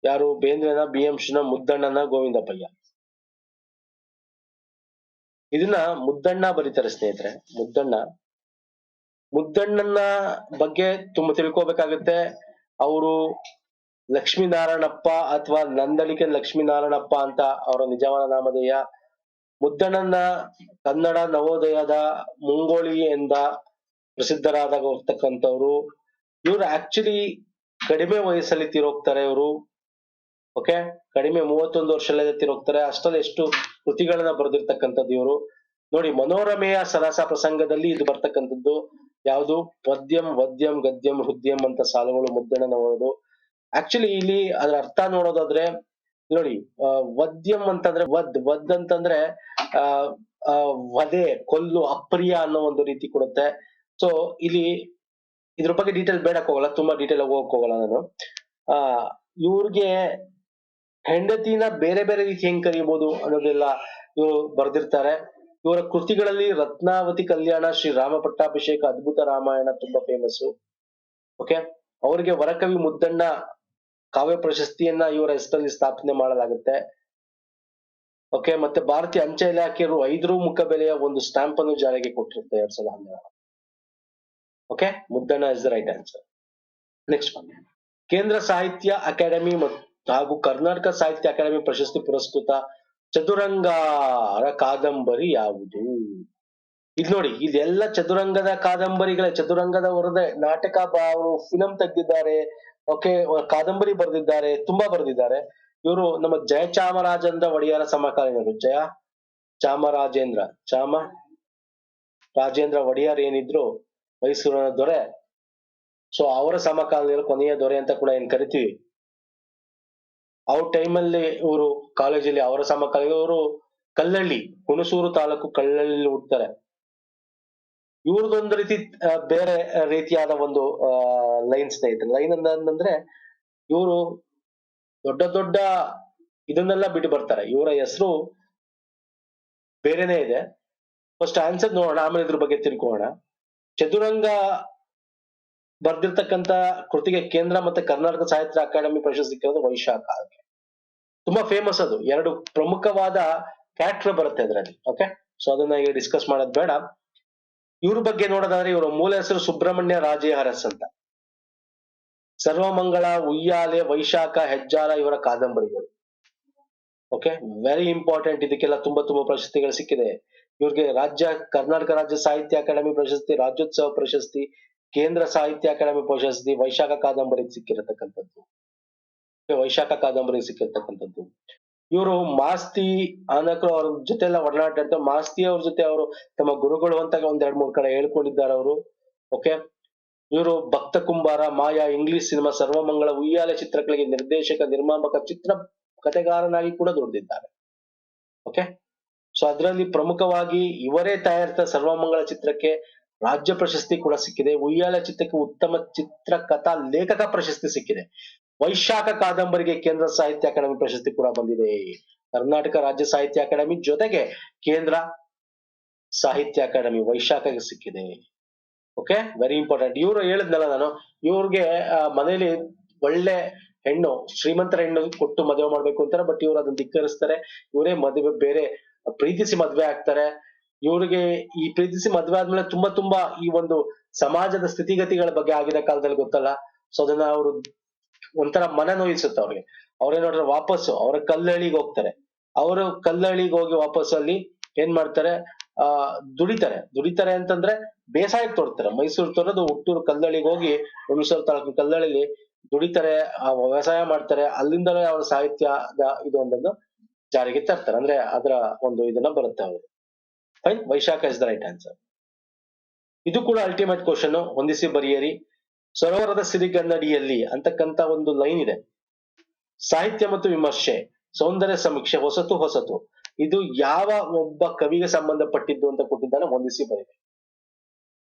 ಯಾರು? ಬೇಂದ್ರನ, ಬಿ ಎಂ ಶ್ರೀನ, ಮುದ್ದಣ್ಣನ, ಗೋವಿಂದಪ್ಪಯ್ಯ. ಇದನ್ನ ಮುದ್ದಣ್ಣ ಬರೀತಾರೆ ಸ್ನೇಹಿತರೆ. ಮುದ್ದಣ್ಣನ ಬಗ್ಗೆ ತುಂಬಾ ತಿಳ್ಕೊಬೇಕಾಗುತ್ತೆ. ಅವರು ಲಕ್ಷ್ಮೀನಾರಾಯಣಪ್ಪ ಅಥವಾ ನಂದಳಿಕೆ ಲಕ್ಷ್ಮೀನಾರಾಯಣಪ್ಪ ಅಂತ ಅವರ ನಿಜವಾದ ನಾಮಧೇಯ. ಮುದ್ದಣ್ಣನ ಕನ್ನಡ ನವೋದಯದ ಮುಂಗೋಳಿ ಎಂದ ಪ್ರಸಿದ್ಧರಾಗಿರ್ತಕ್ಕಂಥವ್ರು. ಇವರು ಆಕ್ಚುಲಿ ಕಡಿಮೆ ವಯಸ್ಸಲ್ಲಿ ತೀರೋಗ್ತಾರೆ ಇವರು. ಓಕೆ, ಕಡಿಮೆ 31 ವರ್ಷದಲ್ಲೇ ತೀರೋಗ್ತಾರೆ. ಅಷ್ಟರಲ್ಲಿ ಎಷ್ಟು ಕೃತಿಗಳನ್ನ ಬರೆದಿರ್ತಕ್ಕಂಥದ್ದು ಇವರು. ನೋಡಿ, ಮನೋರಮೆಯ ಸರಸ ಪ್ರಸಂಗದಲ್ಲಿ ಇದು ಬರ್ತಕ್ಕಂಥದ್ದು ಯಾವುದು? ಪದ್ಯಂ ವದ್ಯಂ ಗದ್ಯಂ ಹೃದ್ಯಂ ಅಂತ ಸಾಲುಗಳು ಮುದ್ದಣ್ಣನವರದು. ಆಕ್ಚುಲಿ ಇಲ್ಲಿ ಅದರ ಅರ್ಥ ನೋಡೋದಾದ್ರೆ ನೋಡಿ, ವದ್ಯಂ ಅಂತಂದ್ರೆ ವದ್ ಅಂತಂದ್ರೆ ವಧೆ, ಕೊಲ್ಲು, ಅಪ್ರಿಯ ಅನ್ನೋ ಒಂದು ರೀತಿ ಕೊಡುತ್ತೆ. ಸೊ ಇಲ್ಲಿ ಇದ್ರ ಬಗ್ಗೆ ಡೀಟೇಲ್ ಬೇಡಕ್ ಹೋಗಲ್ಲ, ತುಂಬಾ ಡೀಟೇಲ್ ಹೋಗಕ್ ಹೋಗಲ್ಲ ನಾನು. ಇವ್ರಿಗೆ ಹೆಂಡತಿನ ಬೇರೆ ಬೇರೆ ರೀತಿ ಹೆಂಗ್ ಕರೀಬಹುದು ಅನ್ನೋದೆಲ್ಲ ಇವರು ಬರೆದಿರ್ತಾರೆ. ಇವರ ಕೃತಿಗಳಲ್ಲಿ ರತ್ನಾವತಿ ಕಲ್ಯಾಣ, ಶ್ರೀ ರಾಮ ಪಟ್ಟಾಭಿಷೇಕ, ಅದ್ಭುತ ರಾಮಾಯಣ ತುಂಬಾ ಫೇಮಸ್. ಓಕೆ, ಅವರಿಗೆ ವರಕವಿ ಮುದ್ದಣ್ಣ ಕಾವ್ಯ ಪ್ರಶಸ್ತಿಯನ್ನ ಇವರ ಹೆಸರಲ್ಲಿ ಸ್ಥಾಪನೆ ಮಾಡಲಾಗುತ್ತೆ. ಓಕೆ, ಮತ್ತೆ ಭಾರತೀಯ ಅಂಚೆ ಇಲಾಖೆಯವರು 5 ರೂ ಮುಖಬೆಲೆಯ ಒಂದು ಸ್ಟಾಂಪ್ ಅನ್ನು ಜಾರಿಗೆ ಕೊಟ್ಟಿರುತ್ತೆ 2012. Okay, Muddanna is the right answer. Next one, ಕೇಂದ್ರ ಸಾಹಿತ್ಯ ಅಕಾಡೆಮಿ ಹಾಗೂ ಕರ್ನಾಟಕ ಸಾಹಿತ್ಯ ಅಕಾಡೆಮಿ ಪ್ರಶಸ್ತಿ ಪುರಸ್ಕೃತ ಚದುರಂಗರ ಕಾದಂಬರಿ ಯಾವುದು? ಇದು ನೋಡಿ, ಇದೆಲ್ಲ ಚದುರಂಗದ ಕಾದಂಬರಿಗಳೇ. ಚದುರಂಗದ ಹೊರದೆ ನಾಟಕ, ಫಿಲಂ ತೆಗೆದಿದ್ದಾರೆ. ಓಕೆ, ಕಾದಂಬರಿ ಬರೆದಿದ್ದಾರೆ, ತುಂಬಾ ಬರೆದಿದ್ದಾರೆ. ಇವರು ನಮ್ಮ ಜಯಚಾಮರಾಜೇಂದ್ರ ಒಡೆಯರ ಸಮಕಾಲೀನರು. ರಾಜೇಂದ್ರ ಒಡೆಯರ್ ಏನಿದ್ರು ಮೈಸೂರಿನ ದೊರೆ. ಸೊ ಅವರ ಸಮಕಾಲೀನರು, ಕೊನೆಯ ದೊರೆ ಅಂತ ಕೂಡ ಏನ್ ಕರಿತೀವಿ. ಅವ್ರ ಟೈಮಲ್ಲಿ ಇವರು ಕಾಲೇಜಲ್ಲಿ ಅವರ ಸಮಕಾಲೀನರು ಕಲ್ಲಳ್ಳಿ, ಹುಣಸೂರು ತಾಲೂಕು ಕಲ್ಲಳ್ಳಿ ಹುಡ್ತಾರೆ. ಇವ್ರದೊಂದು ರೀತಿ ಬೇರೆ ರೀತಿಯಾದ ಒಂದು ಲೈನ್ ಸ್ನೇಹಿತರೆ. ಲೈನ್ ಅಂತಂದ್ರೆ ಇವರು ದೊಡ್ಡ ದೊಡ್ಡ ಇದನ್ನೆಲ್ಲ ಬಿಟ್ಟು ಬರ್ತಾರೆ. ಇವರ ಹೆಸರು ಬೇರೆನೇ ಇದೆ. ಫಸ್ಟ್ ಆನ್ಸರ್ ನೋಡೋಣ, ಆಮೇಲೆ ಇದ್ರ ಬಗ್ಗೆ ತಿಳ್ಕೊಳ್ಳೋಣ. ಚದುರಂಗ ಬರ್ದಿರ್ತಕ್ಕಂತ ಕೃತಿಗೆ ಕೇಂದ್ರ ಮತ್ತೆ ಕರ್ನಾಟಕ ಸಾಹಿತ್ಯ ಅಕಾಡೆಮಿ ಪ್ರಶಸ್ತಿ ಸಿಕ್ಕಿರೋದು ವೈಶಾಖ. ತುಂಬಾ ಫೇಮಸ್ ಅದು. 2 ಪ್ರಮುಖವಾದ ಕ್ಯಾರೆಕ್ಟರ್ ಬರುತ್ತೆ ಅದರಲ್ಲಿ. ಓಕೆ, ಸೊ ಅದನ್ನ ಈಗ ಡಿಸ್ಕಸ್ ಮಾಡೋದು ಬೇಡ. ಇವ್ರ ಬಗ್ಗೆ ನೋಡೋದಾದ್ರೆ ಇವರ ಮೂಲ ಹೆಸರು ಸುಬ್ರಹ್ಮಣ್ಯ ರಾಜೇ ಅರಸ್ ಅಂತ. ಸರ್ವಮಂಗಳ, ಉಯ್ಯಾಲೆ, ವೈಶಾಖ, ಹೆಜ್ಜಾಲ ಇವರ ಕಾದಂಬರಿಗಳು. Okay, very important. ಇದಕ್ಕೆಲ್ಲ ತುಂಬಾ ಪ್ರಶಸ್ತಿಗಳು ಸಿಕ್ಕಿದೆ ಇವ್ರಿಗೆ. ಕರ್ನಾಟಕ ರಾಜ್ಯ ಸಾಹಿತ್ಯ ಅಕಾಡೆಮಿ ಪ್ರಶಸ್ತಿ, ರಾಜ್ಯೋತ್ಸವ ಪ್ರಶಸ್ತಿ, ಕೇಂದ್ರ ಸಾಹಿತ್ಯ ಅಕಾಡೆಮಿ ಪ್ರಶಸ್ತಿ ವೈಶಾಖ ಕಾದಂಬರಿಗೆ ಸಿಕ್ಕಿರತಕ್ಕಂಥದ್ದು. ಇವರು ಮಾಸ್ತಿ ಆನಕರು ಅವ್ರ ಜೊತೆ ಎಲ್ಲ ಒಡನಾಟ. ಮಾಸ್ತಿ ಅವ್ರ ಜೊತೆ ಅವರು ತಮ್ಮ ಗುರುಗಳು ಅಂತ 1-2-3 ಕಡೆ ಹೇಳ್ಕೊಂಡಿದ್ದಾರೆ ಅವರು. ಓಕೆ, ಇವರು ಭಕ್ತ ಕುಂಬಾರ, ಮಾಯಾ, ಇಂಗ್ಲಿಷ್ ಸಿನಿಮಾ, ಸರ್ವಮಂಗಳ, ಉಯ್ಯಾಲೆ ಚಿತ್ರಗಳಿಗೆ ನಿರ್ದೇಶಕ, ನಿರ್ಮಾಪಕ, ಚಿತ್ರ ಕಥೆಗಾರನಾಗಿ ಕೂಡ ದುಡಿದಿದ್ದಾರೆ. ಓಕೆ, ಸೊ ಅದರಲ್ಲಿ ಪ್ರಮುಖವಾಗಿ ಇವರೇ ತಯಾರಿಸಿದ ಸರ್ವಮಂಗಳ ಚಿತ್ರಕ್ಕೆ ರಾಜ್ಯ ಪ್ರಶಸ್ತಿ ಕೂಡ ಸಿಕ್ಕಿದೆ. ಉಯ್ಯಾಲೆ ಚಿತ್ರಕ್ಕೆ ಉತ್ತಮ ಚಿತ್ರಕಥಾ ಲೇಖಕ ಪ್ರಶಸ್ತಿ ಸಿಕ್ಕಿದೆ. ವೈಶಾಖ ಕಾದಂಬರಿಗೆ ಕೇಂದ್ರ ಸಾಹಿತ್ಯ ಅಕಾಡೆಮಿ ಪ್ರಶಸ್ತಿ ಕೂಡ ಬಂದಿದೆ. ಕರ್ನಾಟಕ ರಾಜ್ಯ ಸಾಹಿತ್ಯ ಅಕಾಡೆಮಿ ಜೊತೆಗೆ ಕೇಂದ್ರ ಸಾಹಿತ್ಯ ಅಕಾಡೆಮಿ ವೈಶಾಖಗೆ ಸಿಕ್ಕಿದೆ. Okay, very important. ಇವರು ಹೇಳಿದ್ನಲ್ಲ ನಾನು, ಇವ್ರಿಗೆ ಮನೇಲಿ ಒಳ್ಳೆ ಹೆಣ್ಣು, ಶ್ರೀಮಂತರ ಹೆಣ್ಣು ಕೊಟ್ಟು ಮದುವೆ ಮಾಡ್ಬೇಕು ಅಂತಾರೆ. ಬಟ್ ಇವ್ರು ಅದನ್ನ ಧಿಕ್ಕರಿಸ್ತಾರೆ. ಇವರೇ ಮದುವೆ, ಬೇರೆ ಪ್ರೀತಿಸಿ ಮದ್ವೆ ಆಗ್ತಾರೆ. ಇವ್ರಿಗೆ ಈ ಪ್ರೀತಿಸಿ ಮದ್ವೆ ಆದ್ಮೇಲೆ ತುಂಬಾ ಈ ಒಂದು ಸಮಾಜದ ಸ್ಥಿತಿಗತಿಗಳ ಬಗ್ಗೆ ಆಗಿದ ಕಾಲದಲ್ಲಿ ಗೊತ್ತಲ್ಲ. ಸೊ ಅದನ್ನ ಅವರು ಒಂಥರ ಮನ ನೋಯಿಸುತ್ತೆ ಅವ್ರಿಗೆ. ಅವ್ರೇನ್ ನೋಡ್ರೆ ವಾಪಸ್ಸು ಅವರ ಕಲ್ಲಳ್ಳಿಗೆ ಹೋಗ್ತಾರೆ. ಅವರು ಕಲ್ಲಳ್ಳಿಗೆ ಹೋಗಿ ವಾಪಸ್ ಅಲ್ಲಿ ಏನ್ ಮಾಡ್ತಾರೆ, ದುಡಿತಾರೆ ಅಂತಂದ್ರೆ ಬೇಸಾಯಕ್ಕೆ ತೊಡ್ತಾರೆ. ಮೈಸೂರು ತೊರೆದು ಹುಟ್ಟೂರು ಕಲ್ಲಳ್ಳಿಗೆ ಹೋಗಿ, ಹುಣಸೂರು ತಾಲೂಕು ಕಲ್ಲಳ್ಳಿಲಿ ದುಡಿತಾರೆ, ವ್ಯವಸಾಯ ಮಾಡ್ತಾರೆ. ಅಲ್ಲಿಂದಲೇ ಅವ್ರ ಸಾಹಿತ್ಯದ ಇದೊಂದನ್ನು ಜಾರಿಗೆ ತರ್ತಾರೆ. ಅಂದ್ರೆ ಅದರ ಒಂದು ಇದನ್ನ ಬರುತ್ತೆ ಅವರು. Fine, Vaishakha is the right answer. ಇದು ಕೂಡ ಅಲ್ಟಿಮೇಟ್ ಕ್ವಶನ್, ಹೊಂದಿಸಿ ಬರೆಯಿರಿ. ಸರೋವರದ ಸಿರಿಗನ್ನಡಿಯಲ್ಲಿ ಅಂತಕ್ಕಂತ ಒಂದು ಲೈನ್ ಇದೆ. ಸಾಹಿತ್ಯ ಮತ್ತು ವಿಮರ್ಶೆ, ಸೌಂದರ್ಯ ಸಮೀಕ್ಷೆ, ಹೊಸತು ಇದು ಯಾವ ಒಬ್ಬ ಕವಿಗೆ ಸಂಬಂಧಪಟ್ಟಿದ್ದು ಅಂತ ಕೊಟ್ಟಿದ್ದಾನೆ, ಹೊಂದಿಸಿ ಬರೆಯಿರಿ.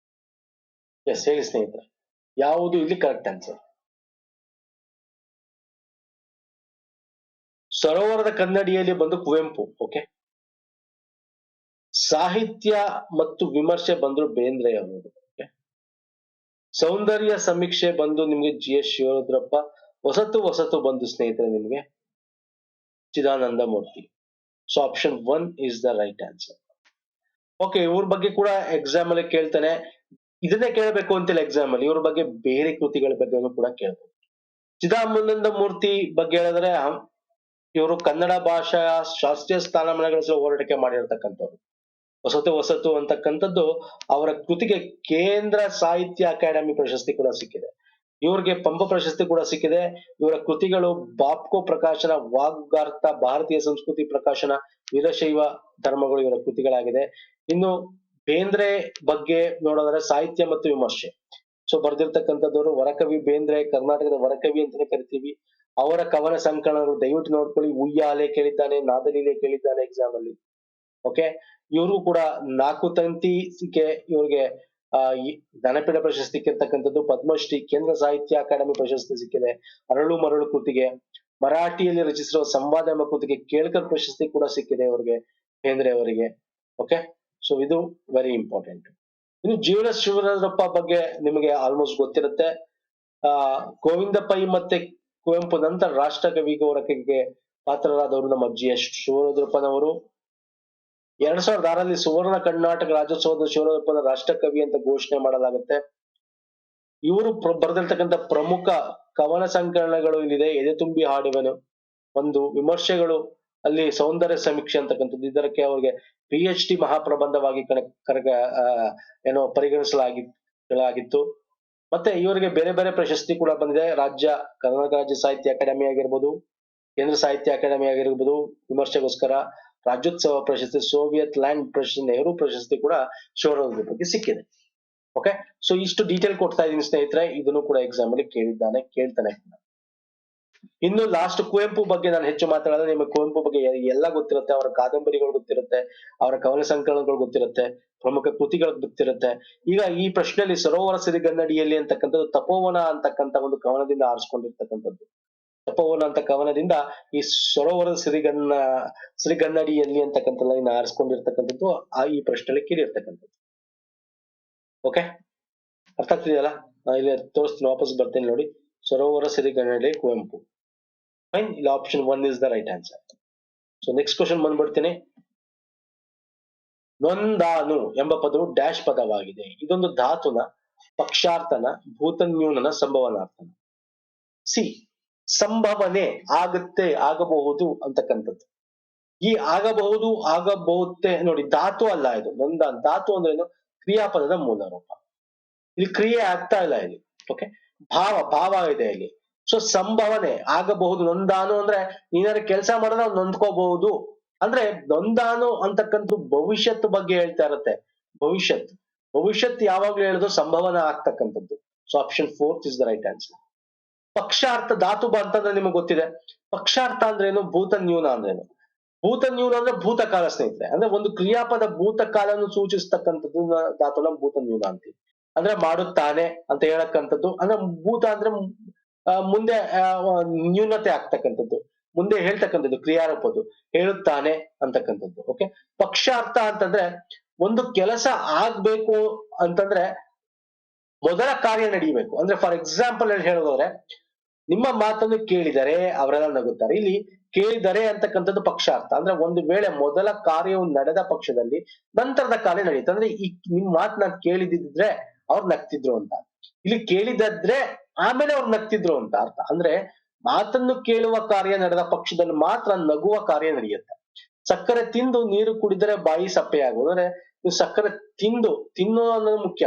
ಎಸ್, ಹೇಳಿ ಸ್ನೇಹಿತರೆ, ಯಾವುದು ಇಲ್ಲಿ ಕರೆಕ್ಟ್ ಆನ್ಸರ್? ಸರೋವರದ ಕನ್ನಡಿಯಲ್ಲಿ ಬಂದು ಕುವೆಂಪು. ಓಕೆ, ಸಾಹಿತ್ಯ ಮತ್ತು ವಿಮರ್ಶೆ ಬಂದ್ರು ಬೇಂದ್ರೆ ಅವರು. ಸೌಂದರ್ಯ ಸಮೀಕ್ಷೆ ಬಂದು ನಿಮ್ಗೆ GS ಶಿವರುದ್ರಪ್ಪ. ಹೊಸತು ಬಂದು ಸ್ನೇಹಿತರೆ ನಿಮ್ಗೆ Chidananda Murthy. So option 1 is the right answer. Okay, ಇವ್ರ ಬಗ್ಗೆ ಕೂಡ ಎಕ್ಸಾಮ್ ಅಲ್ಲಿ ಕೇಳ್ತಾನೆ. ಇದನ್ನೇ ಕೇಳಬೇಕು ಅಂತಿಲ್ಲ ಎಕ್ಸಾಮ್ ಅಲ್ಲಿ, ಇವ್ರ ಬಗ್ಗೆ ಬೇರೆ ಕೃತಿಗಳ ಬಗ್ಗೆನೂ ಕೂಡ ಕೇಳ್ಬೋದು. ಚಿದಾನಂದ ಮೂರ್ತಿ ಬಗ್ಗೆ ಹೇಳಿದ್ರೆ ಇವರು ಕನ್ನಡ ಭಾಷಾ ಶಾಸ್ತ್ರೀಯ ಸ್ಥಾನಮಾನಗಳ ಹೋರಾಟಕ್ಕೆ ಮಾಡಿರ್ತಕ್ಕಂಥವ್ರು. ಹೊಸತು ಅಂತಕ್ಕಂಥದ್ದು ಅವರ ಕೃತಿಗೆ ಕೇಂದ್ರ ಸಾಹಿತ್ಯ ಅಕಾಡೆಮಿ ಪ್ರಶಸ್ತಿ ಕೂಡ ಸಿಕ್ಕಿದೆ. ಇವ್ರಿಗೆ ಪಂಪ ಪ್ರಶಸ್ತಿ ಕೂಡ ಸಿಕ್ಕಿದೆ. ಇವರ ಕೃತಿಗಳು ಬಾಪ್ಕೋ ಪ್ರಕಾಶನ, ವಾಗ್ಗಾರ್ಥ, ಭಾರತೀಯ ಸಂಸ್ಕೃತಿ ಪ್ರಕಾಶನ, ವೀರಶೈವ ಧರ್ಮಗಳು ಇವರ ಕೃತಿಗಳಾಗಿದೆ. ಇನ್ನು ಬೇಂದ್ರೆ ಬಗ್ಗೆ ನೋಡೋದಾದ್ರೆ ಸಾಹಿತ್ಯ ಮತ್ತು ವಿಮರ್ಶೆ ಸೊ ಬರ್ದಿರ್ತಕ್ಕಂಥದ್ದವರು ವರಕವಿ ಬೇಂದ್ರೆ, ಕರ್ನಾಟಕದ ವರಕವಿ ಅಂತಾನೆ ಕರಿತೀವಿ. ಅವರ ಕವನ ಸಂಕಲನಗಳು ದಯವಿಟ್ಟು ನೋಡ್ಕೊಳ್ಳಿ. ಉಯ್ಯಾಲೆ ಕೇಳಿದ್ದಾನೆ, ನಾದಲೀಲೆ ಕೇಳಿದ್ದಾನೆ ಎಕ್ಸಾಮ್ ಅಲ್ಲಿ. ಓಕೆ, ಇವ್ರಿಗೂ ಕೂಡ 4 ತಂತಿಗೆ ಇವ್ರಿಗೆ ಜ್ಞಾನಪೀಠ ಪ್ರಶಸ್ತಿ ಸಿಕ್ಕಿರ್ತಕ್ಕಂಥದ್ದು, ಪದ್ಮಶ್ರೀ, ಕೇಂದ್ರ ಸಾಹಿತ್ಯ ಅಕಾಡೆಮಿ ಪ್ರಶಸ್ತಿ ಸಿಕ್ಕಿದೆ. ಅರಳು ಮರಳು ಕೃತಿಗೆ, ಮರಾಠಿಯಲ್ಲಿ ರಚಿಸಿರುವ ಸಂವಾದ ಎಂಬ ಕೃತಿಗೆ ಕೇಳ್ಕರ್ ಪ್ರಶಸ್ತಿ ಕೂಡ ಸಿಕ್ಕಿದೆ ಅವರಿಗೆ, ಬೇಂದ್ರೆ ಅವರಿಗೆ. ಓಕೆ, ಸೊ ಇದು ವೆರಿ ಇಂಪಾರ್ಟೆಂಟ್. ಇನ್ನು ಜೀವನ ಶಿವರುದ್ರಪ್ಪ ಬಗ್ಗೆ ನಿಮಗೆ ಆಲ್ಮೋಸ್ಟ್ ಗೊತ್ತಿರುತ್ತೆ. ಗೋವಿಂದ ಪೈ ಮತ್ತೆ ಕುವೆಂಪು ನಂತರ ರಾಷ್ಟ್ರಕವಿ ಗೌರವಕ್ಕೆ ಪಾತ್ರರಾದವರು ನಮ್ಮ GS ಶಿವರುದ್ರಪ್ಪನವರು. 2006ರಲ್ಲಿ ಸುವರ್ಣ ಕರ್ನಾಟಕ ರಾಜ್ಯೋತ್ಸವದ ಶಿವರುದ್ರಪ್ಪನ ರಾಷ್ಟ್ರಕವಿ ಅಂತ ಘೋಷಣೆ ಮಾಡಲಾಗುತ್ತೆ. ಇವರು ಬರೆದಿರ್ತಕ್ಕಂಥ ಪ್ರಮುಖ ಕವನ ಸಂಕಲನಗಳು ಇಲ್ಲಿದೆ. ಎದೆ ತುಂಬಿ ಹಾಡುವೆನು ಒಂದು, ವಿಮರ್ಶೆಗಳು ಅಲ್ಲಿ ಸೌಂದರ್ಯ ಸಮೀಕ್ಷೆ ಅಂತಕ್ಕಂಥದ್ದು, ಇದಕ್ಕೆ ಅವರಿಗೆ PhD ಮಹಾಪ್ರಬಂಧವಾಗಿ ಏನೋ ಪರಿಗಣಿಸಲಾಗಿತ್ತು. ಮತ್ತೆ ಇವರಿಗೆ ಬೇರೆ ಬೇರೆ ಪ್ರಶಸ್ತಿ ಕೂಡ ಬಂದಿದೆ. ಕರ್ನಾಟಕ ರಾಜ್ಯ ಸಾಹಿತ್ಯ ಅಕಾಡೆಮಿ ಆಗಿರ್ಬೋದು, ಕೇಂದ್ರ ಸಾಹಿತ್ಯ ಅಕಾಡೆಮಿ ಆಗಿರ್ಬೋದು ವಿಮರ್ಶೆಗೋಸ್ಕರ, ರಾಜ್ಯೋತ್ಸವ ಪ್ರಶಸ್ತಿ, ಸೋವಿಯತ್ ಲ್ಯಾಂಡ್ ಪ್ರಶಸ್ತಿ, ನೆಹರು ಪ್ರಶಸ್ತಿ ಕೂಡ ಶಿವರುದ್ರ ಬಗ್ಗೆ ಸಿಕ್ಕಿದೆ. ಓಕೆ, ಸೊ ಇಷ್ಟು ಡೀಟೇಲ್ ಕೊಡ್ತಾ ಇದೀನಿ ಸ್ನೇಹಿತರೆ. ಇದನ್ನು ಕೂಡ ಎಕ್ಸಾಮ್ ಅಲ್ಲಿ ಕೇಳ್ತಾನೆ. ಇನ್ನು ಲಾಸ್ಟ್ ಕುವೆಂಪು ಬಗ್ಗೆ ನಾನು ಹೆಚ್ಚು ಮಾತಾಡಿದ್ರೆ ನಿಮಗೆ ಕುವೆಂಪು ಬಗ್ಗೆ ಎಲ್ಲ ಗೊತ್ತಿರುತ್ತೆ. ಅವರ ಕಾದಂಬರಿಗಳು ಗೊತ್ತಿರುತ್ತೆ, ಅವರ ಕವನ ಸಂಕಲನಗಳು ಗೊತ್ತಿರುತ್ತೆ, ಪ್ರಮುಖ ಕೃತಿಗಳು ಗೊತ್ತಿರುತ್ತೆ. ಈಗ ಈ ಪ್ರಶ್ನೆಯಲ್ಲಿ ಸರೋವರ ಸಿರಿಗನ್ನಡಿಯಲ್ಲಿ ಅಂತಕ್ಕಂಥದ್ದು ತಪೋವನ ಅಂತಕ್ಕಂಥ ಒಂದು ಕವನದಿಂದ ಆರಿಸ್ಕೊಂಡಿರ್ತಕ್ಕಂಥದ್ದು. ತಪೋವನ ಅಂತ ಕವನದಿಂದ ಈ ಸರೋವರ ಸಿರಿಗನ್ನಡಿಯಲ್ಲಿ ಅಂತಕ್ಕಂಥ ಲೈನ್ ಆರಿಸ್ಕೊಂಡಿರ್ತಕ್ಕಂಥದ್ದು ಈ ಪ್ರಶ್ನೆಯಲ್ಲಿ ಕೇಳಿರ್ತಕ್ಕಂಥದ್ದು. ಓಕೆ, ಅರ್ಥ ಆಗ್ತಿದೆಯಲ್ಲ? ಇಲ್ಲಿ ತೋರಿಸ್ತೀನಿ, ವಾಪಸ್ ಬರ್ತೇನೆ ನೋಡಿ. ಸರೋವರ ಸಿರಿಗನ್ನಡಿ ಕುವೆಂಪು. ಫೈನ್, ಇಲ್ಲಿ option 1 is the right answer. So next question ಬಂದ್ಬಿಡ್ತೀನಿ. ನೊಂದಾನು ಎಂಬ ಪದವು ಡ್ಯಾಶ್ ಪದವಾಗಿದೆ. ಇದೊಂದು ಧಾತುನ, ಪಕ್ಷಾರ್ಥನ, ಭೂತನ್ಯೂನನ, ಸಂಭವನಾರ್ಥನ. ಸಂಭವನೆ ಆಗುತ್ತೆ, ಆಗಬಹುದು ಅಂತಕ್ಕಂಥದ್ದು. ಈ ಆಗಬಹುದು, ಆಗಬಹುತ್ತೆ ನೋಡಿ, ಧಾತು ಅಲ್ಲ ಇದು. ಧಾತು ಅಂದ್ರೆ ಏನು? ಕ್ರಿಯಾಪದದ ಮೂಲ ರೂಪ. ಇಲ್ಲಿ ಕ್ರಿಯೆ ಆಗ್ತಾ ಇಲ್ಲ ಇಲ್ಲಿ. ಓಕೆ, ಭಾವ ಇದೆ ಇಲ್ಲಿ. ಸೊ ಸಂಭವನೆ ಆಗಬಹುದು. ನೊಂದಾನು ಅಂದ್ರೆ ನೀನಾದ್ರೆ ಕೆಲಸ ಮಾಡಿದ್ರೆ ನೊಂದ್ಕೋಬಹುದು ಅಂದ್ರೆ, ನೊಂದಾನು ಅಂತಕ್ಕಂಥ ಭವಿಷ್ಯತ್ ಬಗ್ಗೆ ಹೇಳ್ತಾ ಇರತ್ತೆ. ಭವಿಷ್ಯತ್ ಯಾವಾಗ್ಲೂ ಹೇಳುದು ಸಂಭವನ ಆಗ್ತಕ್ಕಂಥದ್ದು. So option 4 is the right answer. ಪಕ್ಷಾರ್ಥ ಧಾತು ಅಂತಂದ್ರೆ ನಿಮಗೆ ಗೊತ್ತಿದೆ. ಪಕ್ಷಾರ್ಥ ಅಂದ್ರೆ ಏನು? ಭೂತನ್ಯೂನ ಅಂದ್ರೇನು? ಭೂತನ್ಯೂನ ಅಂದ್ರೆ ಭೂತಕಾಲ ಸ್ನೇಹಿತರೆ. ಅಂದ್ರೆ ಒಂದು ಕ್ರಿಯಾಪದ ಭೂತಕಾಲವನ್ನು ಸೂಚಿಸ್ತಕ್ಕಂಥದ್ದು ಧಾತುನ ಭೂತನ್ಯೂನ ಅಂತೀವಿ. ಅಂದ್ರೆ ಮಾಡುತ್ತಾನೆ ಅಂತ ಹೇಳಕ್ಕಂಥದ್ದು. ಅಂದ್ರೆ ಭೂತ ಅಂದ್ರೆ ಮುಂದೆ ನ್ಯೂನತೆ ಆಗ್ತಕ್ಕಂಥದ್ದು, ಮುಂದೆ ಹೇಳ್ತಕ್ಕಂಥದ್ದು, ಕ್ರಿಯಾರೂಪದ್ದು, ಹೇಳುತ್ತಾನೆ ಅಂತಕ್ಕಂಥದ್ದು. ಓಕೆ, ಪಕ್ಷಾರ್ಥ ಅಂತಂದ್ರೆ ಒಂದು ಕೆಲಸ ಆಗ್ಬೇಕು ಅಂತಂದ್ರೆ ಮೊದಲ ಕಾರ್ಯ ನಡೀಬೇಕು. ಅಂದ್ರೆ ಫಾರ್ ಎಕ್ಸಾಂಪಲ್ ಹೇಳೋದಾದ್ರೆ, ನಿಮ್ಮ ಮಾತನ್ನು ಕೇಳಿದರೆ ಅವರೆಲ್ಲ ನಗುತ್ತಾರೆ. ಇಲ್ಲಿ ಕೇಳಿದರೆ ಅಂತಕ್ಕಂಥದ್ದು ಪಕ್ಷಾರ್ಥ. ಅಂದ್ರೆ ಒಂದು ವೇಳೆ ಮೊದಲ ಕಾರ್ಯವು ನಡೆದ ಪಕ್ಷದಲ್ಲಿ ನಂತರದ ಕಾರ್ಯ ನಡೆಯುತ್ತೆ. ಅಂದ್ರೆ ಈ ನಿಮ್ ಮಾತು ನಾನು ಕೇಳಿದಿದ್ರೆ ಅವ್ರು ನಗ್ತಿದ್ರು ಅಂತ. ಇಲ್ಲಿ ಕೇಳಿದ್ರೆ ಆಮೇಲೆ ಅವ್ರು ನಗ್ತಿದ್ರು ಅಂತ ಅರ್ಥ. ಅಂದ್ರೆ ಮಾತನ್ನು ಕೇಳುವ ಕಾರ್ಯ ನಡೆದ ಪಕ್ಷದಲ್ಲಿ ಮಾತ್ರ ನಗುವ ಕಾರ್ಯ ನಡೆಯುತ್ತೆ. ಸಕ್ಕರೆ ತಿಂದು ನೀರು ಕುಡಿದರೆ ಬಾಯಿ ಸಪ್ಪೆಯಾಗುವುದು. ಅಂದ್ರೆ ನೀವು ಸಕ್ಕರೆ ತಿನ್ನು ಅನ್ನೋದು ಮುಖ್ಯ.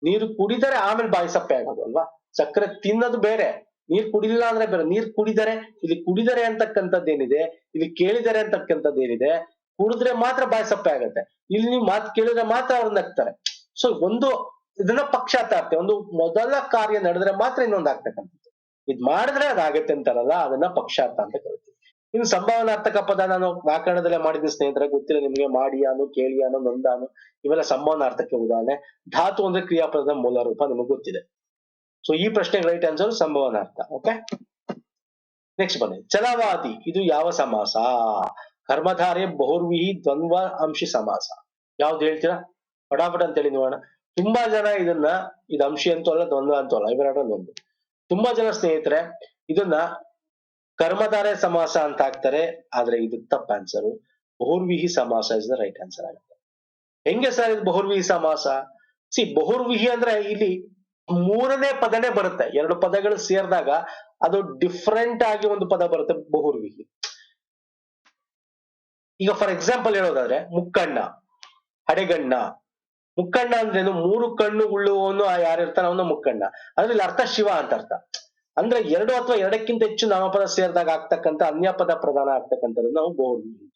ನೀರು ಕುಡಿದರೆ ಆಮೇಲೆ ಬಾಯಿ ಸಪ್ಪೆ ಆಗೋದು ಅಲ್ವಾ? ಸಕ್ಕರೆ ತಿನ್ನೋದು ಬೇರೆ, ನೀರ್ ಕುಡಿಲಿಲ್ಲ ಅಂದ್ರೆ ಬೇರೆ. ನೀರ್ ಕುಡಿದರೆ, ಇಲ್ಲಿ ಕುಡಿದರೆ ಅಂತಕ್ಕಂಥದ್ದು ಏನಿದೆ, ಇಲ್ಲಿ ಕೇಳಿದರೆ ಅಂತಕ್ಕಂಥದ್ದು ಏನಿದೆ, ಕುಡಿದ್ರೆ ಮಾತ್ರ ಬಾಯಿ ಸಪ್ಪೆ ಆಗತ್ತೆ. ಇಲ್ಲಿ ನೀವು ಮಾತು ಕೇಳಿದ್ರೆ ಮಾತ್ರ ಅವ್ರು ನಗ್ತಾರೆ. ಸೊ ಇದನ್ನ ಪಕ್ಷಾರ್ಥ. ಒಂದು ಮೊದಲ ಕಾರ್ಯ ನಡೆದ್ರೆ ಮಾತ್ರ ಇನ್ನೊಂದು ಆಗ್ತಕ್ಕಂಥದ್ದು. ಇದ್ ಮಾಡಿದ್ರೆ ಅದಾಗತ್ತೆ ಅಂತಾರಲ್ಲ, ಅದನ್ನ ಪಕ್ಷಾರ್ಥ ಅಂತ ಕರಿತೀವಿ. ಇನ್ನು ಸಂಭಾವನಾರ್ಥಕ ಪದ ನಾನು ವ್ಯಾಕರಣದಲ್ಲೇ ಮಾಡಿದ್ದೀನಿ ಸ್ನೇಹಿತರೆ, ಗೊತ್ತಿಲ್ಲ ನಿಮ್ಗೆ. ಮಾಡಿಯಾನು, ಕೇಳಿಯಾನು, ನೊಂದಾನು ಇವೆಲ್ಲ ಸಂಭಾವನಾರ್ಥಕ್ಕೆ ಉದಾಹರಣೆ. ಧಾತು ಅಂದ್ರೆ ಕ್ರಿಯಾಪದದ ಮೂಲ ರೂಪ ನಿಮಗೆ ಗೊತ್ತಿದೆ. ಸೊ ಈ ಪ್ರಶ್ನೆಗೆ ರೈಟ್ ಆನ್ಸರ್ ಸಂಭವನಾರ್ಥ. ಓಕೆ, ನೆಕ್ಸ್ಟ್ ಬನ್ನಿ. ಛಲವಾದಿ ಇದು ಯಾವ ಸಮಾಸ? ಕರ್ಮಧಾರೆ, ಬಹುರ್ವಿಹಿ, ದ್ವಂದ್ವ ಅಂಶಿ ಸಮಾಸ. ಯಾವ್ದು ಹೇಳ್ತೀರಾ? ಫಟಾಫಟ್ ಅಂತೇಳಿ ನೋಡೋಣ. ತುಂಬಾ ಜನ ಇದನ್ನ ಇದು ಅಂಶಿ ಅಂತೂ ಅಲ್ಲ ದ್ವಂದ್ವ ಅಂತೂ ಅಲ್ಲ ಇವೆರಡರಲ್ಲಿ ಒಂದು. ತುಂಬಾ ಜನ ಸ್ನೇಹಿತರೆ ಇದನ್ನ ಕರ್ಮಧಾರಯ ಸಮಾಸ ಅಂತ ಹಾಕ್ತಾರೆ, ಆದ್ರೆ ಇದು ತಪ್ಪ ಆನ್ಸರ್. ಬಹುರ್ವಿಹಿ ಸಮಾಸ ಇಸ್ ದ ರೈಟ್ ಆನ್ಸರ್ ಆಗುತ್ತೆ. ಹೆಂಗೆ ಸರ್ ಇದು ಬಹುರ್ವಿಹಿ ಸಮಾಸ? ಬಹುರ್ವಿಹಿ ಅಂದ್ರೆ ಇಲ್ಲಿ ಮೂರನೇ ಪದನೇ ಬರುತ್ತೆ, ಎರಡು ಪದಗಳು ಸೇರಿದಾಗ ಅದು ಡಿಫ್ರೆಂಟ್ ಆಗಿ ಒಂದು ಪದ ಬರುತ್ತೆ ಬಹುರ್ವಿಹಿ. ಈಗ ಫಾರ್ ಎಕ್ಸಾಂಪಲ್ ಹೇಳೋದಾದ್ರೆ ಮುಕ್ಕಣ್ಣ, ಹಡೆಗಣ್ಣ. ಮುಕ್ಕಣ್ಣ ಅಂದ್ರೇನು? ಮೂರು ಕಣ್ಣು ಉಳ್ಳುವವನು ಯಾರಿರ್ತಾನೆ ಅವನು ಮುಕ್ಕಣ್ಣ. ಅಂದ್ರೆ ಇಲ್ಲಿ ಅರ್ಥ ಶಿವ ಅಂತ ಅರ್ಥ. ಅಂದ್ರೆ ಎರಡು ಅಥವಾ ಎರಡಕ್ಕಿಂತ ಹೆಚ್ಚು ನಾಮಪದ ಸೇರಿದಾಗ ಆಗ್ತಕ್ಕಂಥ ಅನ್ಯಪದ ಪ್ರಧಾನ ಆಗ್ತಕ್ಕಂಥದ್ದು ನಾವು ಬಹುರ್ವಿಹಿ.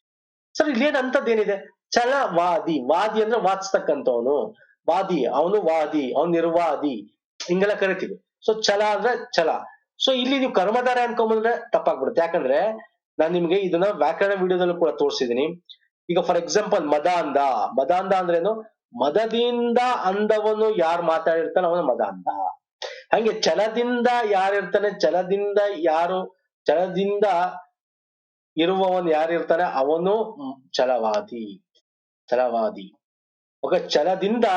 ಸರ್ ಇಲ್ಲಿ ಏನ್ ಅಂತದ್ದೇನಿದೆ? ಛಲವಾದಿ, ವಾದಿ ಅಂದ್ರೆ ವಾದಿಸ್ತಕ್ಕಂಥವನು, ವಾದಿ ಅವನು, ವಾದಿ ಅವನು, ನಿರ್ವಾದಿ ಹಿಂಗೆಲ್ಲ ಕರಿತೀವಿ. ಸೊ ಛಲ ಅಂದ್ರೆ ಛಲ. ಸೊ ಇಲ್ಲಿ ನೀವು ಕರ್ಮಧಾರ ಅನ್ಕೊಂಬಂದ್ರೆ ತಪ್ಪಾಗ್ಬಿಡುತ್ತೆ. ಯಾಕಂದ್ರೆ ನಾನು ನಿಮ್ಗೆ ಇದನ್ನ ವ್ಯಾಕರಣ ವಿಡಿಯೋದಲ್ಲೂ ಕೂಡ ತೋರಿಸಿದೀನಿ. ಈಗ ಫಾರ್ ಎಕ್ಸಾಂಪಲ್ ಮದಾಂಧ, ಮದಾಂಧ ಅಂದ್ರೇನು? ಮದದಿಂದ ಅಂದವನು ಯಾರು ಮಾತಾಡಿರ್ತಾನೆ ಅವನು ಮದಾಂಧ. ಹಂಗೆ ಛಲದಿಂದ ಯಾರಿರ್ತಾನೆ, ಛಲದಿಂದ ಇರುವವನು ಯಾರಿರ್ತಾನೆ ಅವನು ಛಲವಾದಿ. ಛಲವಾದಿ. ಓಕೆ, ಛಲದಿಂದ,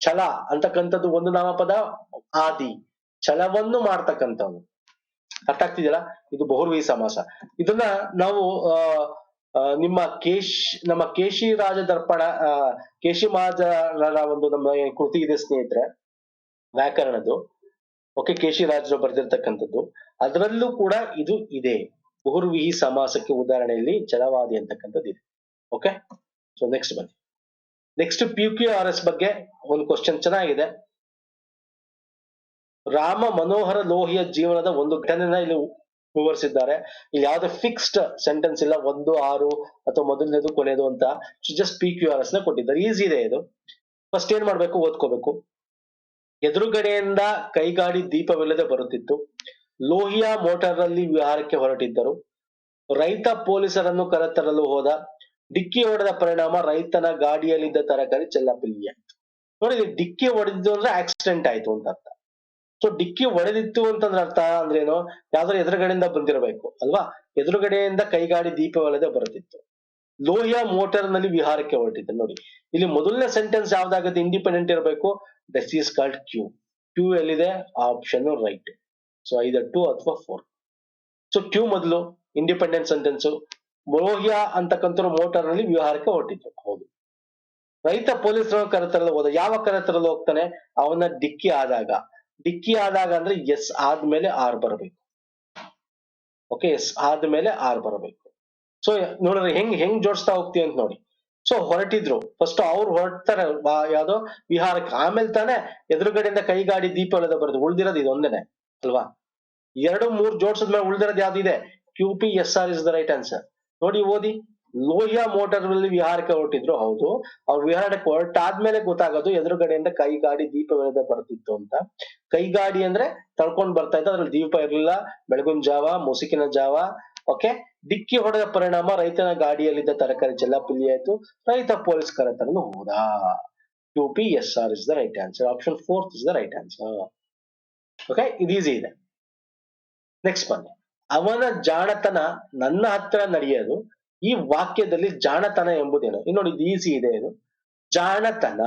ಛಲ ಅಂತಕ್ಕಂಥದ್ದು ಒಂದು ನಾಮಪದ, ಆದಿ ಛಲವನ್ನು ಮಾಡ್ತಕ್ಕಂಥವ್ನು. ಅರ್ಥ ಆಗ್ತಿದೆಯಲ್ಲ? ಇದು ಬಹುರ್ವಿಹಿ ಸಮಾಸ. ಇದನ್ನ ನಾವು ನಮ್ಮ ಕೇಶಿ ರಾಜ ದರ್ಪಣ, ಕೇಶಿ ಮಹಾರಾಜರ ಒಂದು ನಮ್ಮ ಕೃತಿ ಇದೆ ಸ್ನೇಹಿತರೆ ವ್ಯಾಕರಣದ್ದು. ಓಕೆ, ಕೇಶಿ ರಾಜರು ಬರೆದಿರ್ತಕ್ಕಂಥದ್ದು, ಅದರಲ್ಲೂ ಕೂಡ ಇದು ಇದೆ. ಬಹುರ್ವಿಹಿ ಸಮಾಸಕ್ಕೆ ಉದಾಹರಣೆಯಲ್ಲಿ ಛಲವಾದಿ ಅಂತಕ್ಕಂಥದ್ದು ಇದೆ. ಓಕೆ, ಸೊ ನೆಕ್ಸ್ಟ್ ಬನ್ನಿ. ನೆಕ್ಸ್ಟ್ PQRS ಬಗ್ಗೆ ಒಂದು ಕ್ವಶನ್ ಚೆನ್ನಾಗಿದೆ. ರಾಮ ಮನೋಹರ ಲೋಹಿಯ ಜೀವನದ ಒಂದು ಘಟನೆನ ಇಲ್ಲಿ ವಿವರಿಸಿದ್ದಾರೆ. ಇಲ್ಲಿ ಯಾವ್ದು ಫಿಕ್ಸ್ಡ್ ಸೆಂಟೆನ್ಸ್ ಇಲ್ಲ, 1, 6 ಅಥವಾ ಮೊದಲನೇದು ಕೊನೆಯದು ಅಂತ. ಜಸ್ಟ್ PQRS ನ ಕೊಟ್ಟಿದ್ದಾರೆ. ಈಸಿ ಇದೆ ಇದು. ಫಸ್ಟ್ ಏನ್ ಮಾಡ್ಬೇಕು? ಓದ್ಕೋಬೇಕು. ಎದುರುಗಡೆಯಿಂದ ಕೈಗಾಡಿ ದೀಪವಿಲ್ಲದೆ ಬರುತ್ತಿತ್ತು. ಲೋಹಿಯ ಮೋಟಾರ್ ನಲ್ಲಿ ವಿಹಾರಕ್ಕೆ ಹೊರಟಿದ್ದರು. ರೈತ ಪೊಲೀಸರನ್ನು ಕರೆತರಲು ಹೋದ. ಡಿಕ್ಕಿ ಹೊಡೆದ ಪರಿಣಾಮ ರೈತನ ಗಾಡಿಯಲ್ಲಿದ್ದ ತರಕಾರಿ ಚೆಲ್ಲಾಪಿಲ್ಲಿಯಾಯಿತು. ನೋಡಿ, ಡಿಕ್ಕಿ ಹೊಡೆದಿದ್ದು ಅಂದ್ರೆ ಆಕ್ಸಿಡೆಂಟ್ ಆಯ್ತು ಅಂತ ಅರ್ಥ. ಸೊ ಡಿಕ್ಕಿ ಹೊಡೆದಿತ್ತು ಅಂತಂದ್ರೆ ಅರ್ಥ ಅಂದ್ರೇನು? ಯಾವ್ದಾದ್ರು ಎದುರುಗಡೆಯಿಂದ ಬಂದಿರಬೇಕು ಅಲ್ವಾ? ಎದುರುಗಡೆಯಿಂದ ಕೈಗಾಡಿ ದೀಪವಿಲ್ಲದೆ ಬರುತ್ತಿತ್ತು. ಲೋಹಿಯ ಮೋಟಾರ್ ನಲ್ಲಿ ವಿಹಾರಕ್ಕೆ ಹೊರಟಿದ್ದ. ನೋಡಿ, ಇಲ್ಲಿ ಮೊದಲನೇ ಸೆಂಟೆನ್ಸ್ ಯಾವ್ದಾಗುತ್ತೆ? ಇಂಡಿಪೆಂಡೆಂಟ್ ಇರಬೇಕು. This is called Q. Q ಎಲ್ಲಿದೆ? Option right. ಸೊ ಐದರ್ 2 ಅಥವಾ 4. ಸೊ ಕ್ಯೂ ಮೊದಲು, ಇಂಡಿಪೆಂಡೆಂಟ್ ಸೆಂಟೆನ್ಸ್. ಲೋಹಿಯ ಅಂತಕ್ಕಂಥ ಮೋಟಾರ್ ನಲ್ಲಿ ವಿಹಾರಕ್ಕೆ ಹೊರಟಿತ್ತು. ಹೌದು. ರೈತ ಪೊಲೀಸರನ್ನು ಕರೆತರಲು ಹೋದ. ಯಾವ ಕರೆತರಲು ಹೋಗ್ತಾನೆ? ಅವನ ಡಿಕ್ಕಿ ಆದಾಗ. ಡಿಕ್ಕಿ ಆದಾಗ ಅಂದ್ರೆ ಎಸ್ ಆದ್ಮೇಲೆ ಆರ್ ಬರಬೇಕು. ಓಕೆ, ಎಸ್ ಆದ್ಮೇಲೆ ಆರ್ ಬರಬೇಕು. ಸೊ ನೋಡ್ರಿ ಹೆಂಗ್ ಜೋಡಿಸ್ತಾ ಹೋಗ್ತೀವಿ ಅಂತ ನೋಡಿ. ಸೊ ಹೊರಟಿದ್ರು, ಫಸ್ಟ್ ಅವ್ರು ಹೊರಡ್ತಾರೆ ಯಾವ್ದೋ ವಿಹಾರಕ್ಕೆ, ಆಮೇಲೆ ತಾನೇ ಎದುರುಗಡೆಯಿಂದ ಕೈಗಾಡಿ ದೀಪ ಒಳದ ಬರೋದು. ಉಳ್ದಿರೋದು ಇದೊಂದೇನೆ ಅಲ್ವಾ? 2, 3 ಜೋಡಿಸಿದ್ಮೇಲೆ ಉಳ್ದಿರೋದು ಯಾವ್ದಿದೆ? QPSR is the right answer. ನೋಡಿ, ಓದಿ. ಲೋಹಿಯ ಮೋಟಾರ್ ನಲ್ಲಿ ವಿಹಾರಕ್ಕೆ ಹೊರಟಿದ್ರು. ಹೌದು, ಅವ್ರು ವಿಹಾರಕ್ಕೆ ಹೊರಟಾದ್ಮೇಲೆ ಗೊತ್ತಾಗೋದು ಎದುರುಗಡೆಯಿಂದ ಕೈಗಾಡಿ ದೀಪವಿಲ್ಲದೆ ಬರ್ತಿತ್ತು ಅಂತ. ಕೈಗಾಡಿ ಅಂದ್ರೆ ತಳ್ಕೊಂಡ್ ಬರ್ತಾ ಇತ್ತು, ಅದ್ರಲ್ಲಿ ದೀಪ ಇರಲಿಲ್ಲ. ಬೆಳಗಿನ ಜಾವ, ಮುಸುಕಿನ ಜಾವ. ಓಕೆ, ಡಿಕ್ಕಿ ಹೊಡೆದ ಪರಿಣಾಮ ರೈತನ ಗಾಡಿಯಲ್ಲಿದ್ದ ತರಕಾರಿ ಚೆಲ್ಲಾಪಿಲ್ಲಿ ಆಯ್ತು. ರೈತ ಪೊಲೀಸ್ ಕರೆತರಲು ಹೋದ. QPSR is the right answer. Option 4 is the right answer. Okay, ಇದು ಈಸಿ ಇದೆ. ನೆಕ್ಸ್ಟ್ ಬನ್ನಿ. ಅವನ ಜಾಣತನ ನನ್ನ ಹತ್ರ ನಡೆಯೋದು. ಈ ವಾಕ್ಯದಲ್ಲಿ ಜಾಣತನ ಎಂಬುದೇನು? ಇನ್ನು ನೋಡಿ, ಇದು ಈಸಿ ಇದೆ. ಇದು ಜಾಣತನ.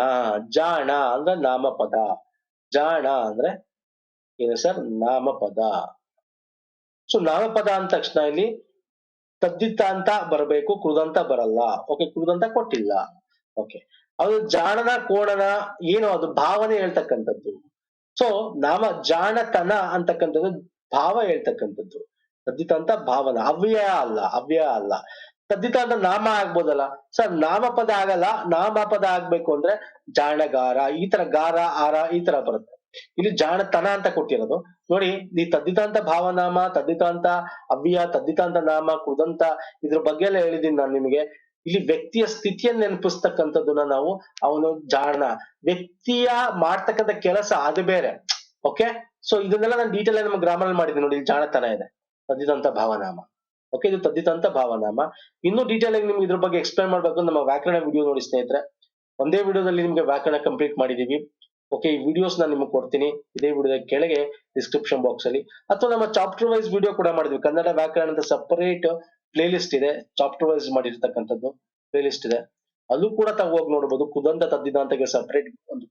ಜಾಣ ಅಂದ್ರೆ ನಾಮಪದ. ಜಾಣ ಅಂದ್ರೆ ಏನು ಸರ್? ನಾಮಪದ. ಸೊ ನಾಮಪದ ಅಂದ ತಕ್ಷಣ ಇಲ್ಲಿ ತದ್ದಿತ್ತ ಅಂತ ಬರಬೇಕು, ಕೃದಂತ ಬರಲ್ಲ. ಓಕೆ, ಕೃದಂತ ಕೊಟ್ಟಿಲ್ಲ. ಓಕೆ, ಅದು ಜಾಣನ ಕೋಣನ ಏನು? ಅದು ಭಾವನೆ ಹೇಳ್ತಕ್ಕಂಥದ್ದು. ಸೊ ಜಾಣತನ ಅಂತಕ್ಕಂಥದ್ದು ಭಾವ ಹೇಳ್ತಕ್ಕಂಥದ್ದು. ತದ್ದಿತ ಅಂತ ಭಾವನ, ಅವ್ಯಯ ಅಲ್ಲ. ತದ್ದಿತ ಅಂತ ನಾಮ ಆಗ್ಬೋದಲ್ಲ ಸರ್? ನಾಮಪದ ಆಗಲ್ಲ. ನಾಮಪದ ಆಗ್ಬೇಕು ಅಂದ್ರೆ ಜಾಣಗಾರ, ಈ ತರ ಗಾರ, ಆರ, ಈ ತರ ಬರುತ್ತೆ. ಇಲ್ಲಿ ಜಾಣತನ ಅಂತ ಕೊಟ್ಟಿರೋದು. ನೋಡಿ, ಈ ತದ್ದಿತಾಂತ ಭಾವನಾಮ, ತದ್ದಿತಾಂತ ಅವ್ಯಯ, ತದ್ದಿತಾಂತ ನಾಮ, ಕೃದಂತ, ಇದ್ರ ಬಗ್ಗೆ ಎಲ್ಲ ಹೇಳಿದೀನಿ ನಾನು ನಿಮಗೆ. ಇಲ್ಲಿ ವ್ಯಕ್ತಿಯ ಸ್ಥಿತಿಯನ್ನು ನೆನಪಿಸ್ತಕ್ಕಂಥದ್ದನ್ನ ನಾವು ಅವನು ಜಾಣ, ವ್ಯಕ್ತಿಯ ಮಾಡ್ತಕ್ಕಂಥ ಕೆಲಸ ಅದು ಬೇರೆ. ಓಕೆ, ಸೊ ಇದನ್ನೆಲ್ಲ ನಾನು ಡೀಟೇಲ್ ಆಗಿ ನಮ್ಮ ಗ್ರಾಮರ್ ಅಲ್ಲಿ ಮಾಡಿದ್ದೀನಿ. ನೋಡಿ, ಇಲ್ಲಿ ಜಾಣತನ ಇದೆ, ತದ್ದಿತಾಂತ ಭಾವನಾಮ. ಓಕೆ, ಇದು ತದ್ದಿತಾಂತ ಭಾವನಾಮ. ಇನ್ನೂ ಡೀಟೇಲ್ ಆಗಿ ನಿಮ್ಗೆ ಇದ್ರ ಬಗ್ಗೆ ಎಕ್ಸ್ಪ್ಲೈನ್ ಮಾಡ್ಬೇಕು ನಮ್ಮ ವ್ಯಾಕರಣ ವಿಡಿಯೋ ನೋಡಿ ಸ್ನೇಹಿತರೆ. ಒಂದೇ ವಿಡಿಯೋದಲ್ಲಿ ನಿಮ್ಗೆ ವ್ಯಾಕರಣ ಕಂಪ್ಲೀಟ್ ಮಾಡಿದೀವಿ. ಓಕೆ, ಈ ವಿಡಿಯೋಸ್ ನಾನು ನಿಮಗೆ ಕೊಡ್ತೀನಿ ಇದೇ ವಿಡಿಯೋದ ಕೆಳಗೆ ಡಿಸ್ಕ್ರಿಪ್ಷನ್ ಬಾಕ್ಸ್ ಅಲ್ಲಿ. ಅಥವಾ ನಮ್ಮ ಚಾಪ್ಟರ್ ವೈಸ್ ವಿಡಿಯೋ ಕೂಡ ಮಾಡಿದ್ವಿ. ಕನ್ನಡ ವ್ಯಾಕರಣ ಅಂತ ಸಪರೇಟ್ ಪ್ಲೇ ಲಿಸ್ಟ್ ಇದೆ, ಚಾಪ್ಟರ್ ವೈಸ್ ಮಾಡಿರ್ತಕ್ಕಂಥದ್ದು ಪ್ಲೇ ಲಿಸ್ಟ್ ಇದೆ. ಅಲ್ಲೂ ಕೂಡ ತಾವು ಹೋಗಿ ನೋಡಬಹುದು. ಕುದಂತ ತದ್ದಿದಾಂತಗೆ ಸಪರೇಟ್ ಒಂದು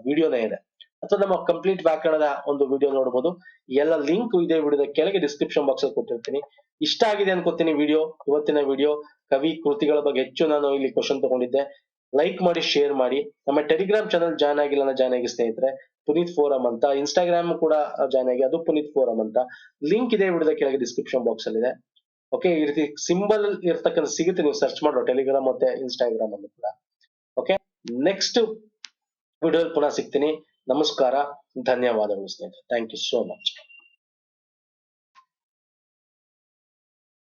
ವಿಡಿಯೋನೇ ಇದೆ, ಅಥವಾ ನಮ್ಮ ಕಂಪ್ಲೀಟ್ ವ್ಯಾಕರಣದ ಒಂದು ವಿಡಿಯೋ ನೋಡಬಹುದು. ಎಲ್ಲ ಲಿಂಕ್ ಇದೇ ವಿಡಿಯೋದ ಕೆಳಗೆ ಡಿಸ್ಕ್ರಿಪ್ಷನ್ ಬಾಕ್ಸ್ ಅಲ್ಲಿ ಕೊಟ್ಟಿರ್ತೀನಿ. ಇಷ್ಟ ಆಗಿದೆ ಅನ್ಕೋತೀನಿ ವಿಡಿಯೋ, ಇವತ್ತಿನ ವಿಡಿಯೋ ಕವಿ ಕೃತಿಗಳ ಬಗ್ಗೆ ಹೆಚ್ಚು ನಾನು ಇಲ್ಲಿ ಕ್ವಶನ್ ತಗೊಂಡಿದ್ದೆ. ಲೈಕ್ ಮಾಡಿ, ಶೇರ್ ಮಾಡಿ. ನಮ್ಮ ಟೆಲಿಗ್ರಾಮ್ ಚಾನಲ್ ಜಾಯ್ನ್ ಆಗಿಲ್ಲ ಜಾಯ್ನ್ ಆಗಿ ಸ್ನೇಹಿತರೆ. ಪುನೀತ್ ಫೋರಂ ಅಂತ, ಇನ್ಸ್ಟಾಗ್ರಾಮ್ ಕೂಡ ಜಾಯ್ನ್ ಆಗಿ, ಅದು ಪುನೀತ್ ಫೋರಂ ಅಂತ. ಲಿಂಕ್ ಇದೆ ವಿಡಿಯೋದ ಕೆಳಗೆ ಡಿಸ್ಕ್ರಿಪ್ಷನ್ ಬಾಕ್ಸ್ ಅಲ್ಲಿ ಇದೆ. ಓಕೆ, ಈ ರೀತಿ ಸಿಂಬಲ್ ಇರ್ತಕ್ಕಂಥ ಸಿಗುತ್ತೆ, ನೀವು ಸರ್ಚ್ ಮಾಡೋ ಟೆಲಿಗ್ರಾಮ್ ಮತ್ತೆ ಇನ್ಸ್ಟಾಗ್ರಾಮ್ ಅಲ್ಲಿ ಕೂಡ. ಓಕೆ, ನೆಕ್ಸ್ಟ್ ವಿಡಿಯೋ ಪುನಃ ಸಿಗ್ತೀನಿ. ನಮಸ್ಕಾರ, ಧನ್ಯವಾದಗಳು ಸ್ನೇಹಿತರೆ. Thank you so much.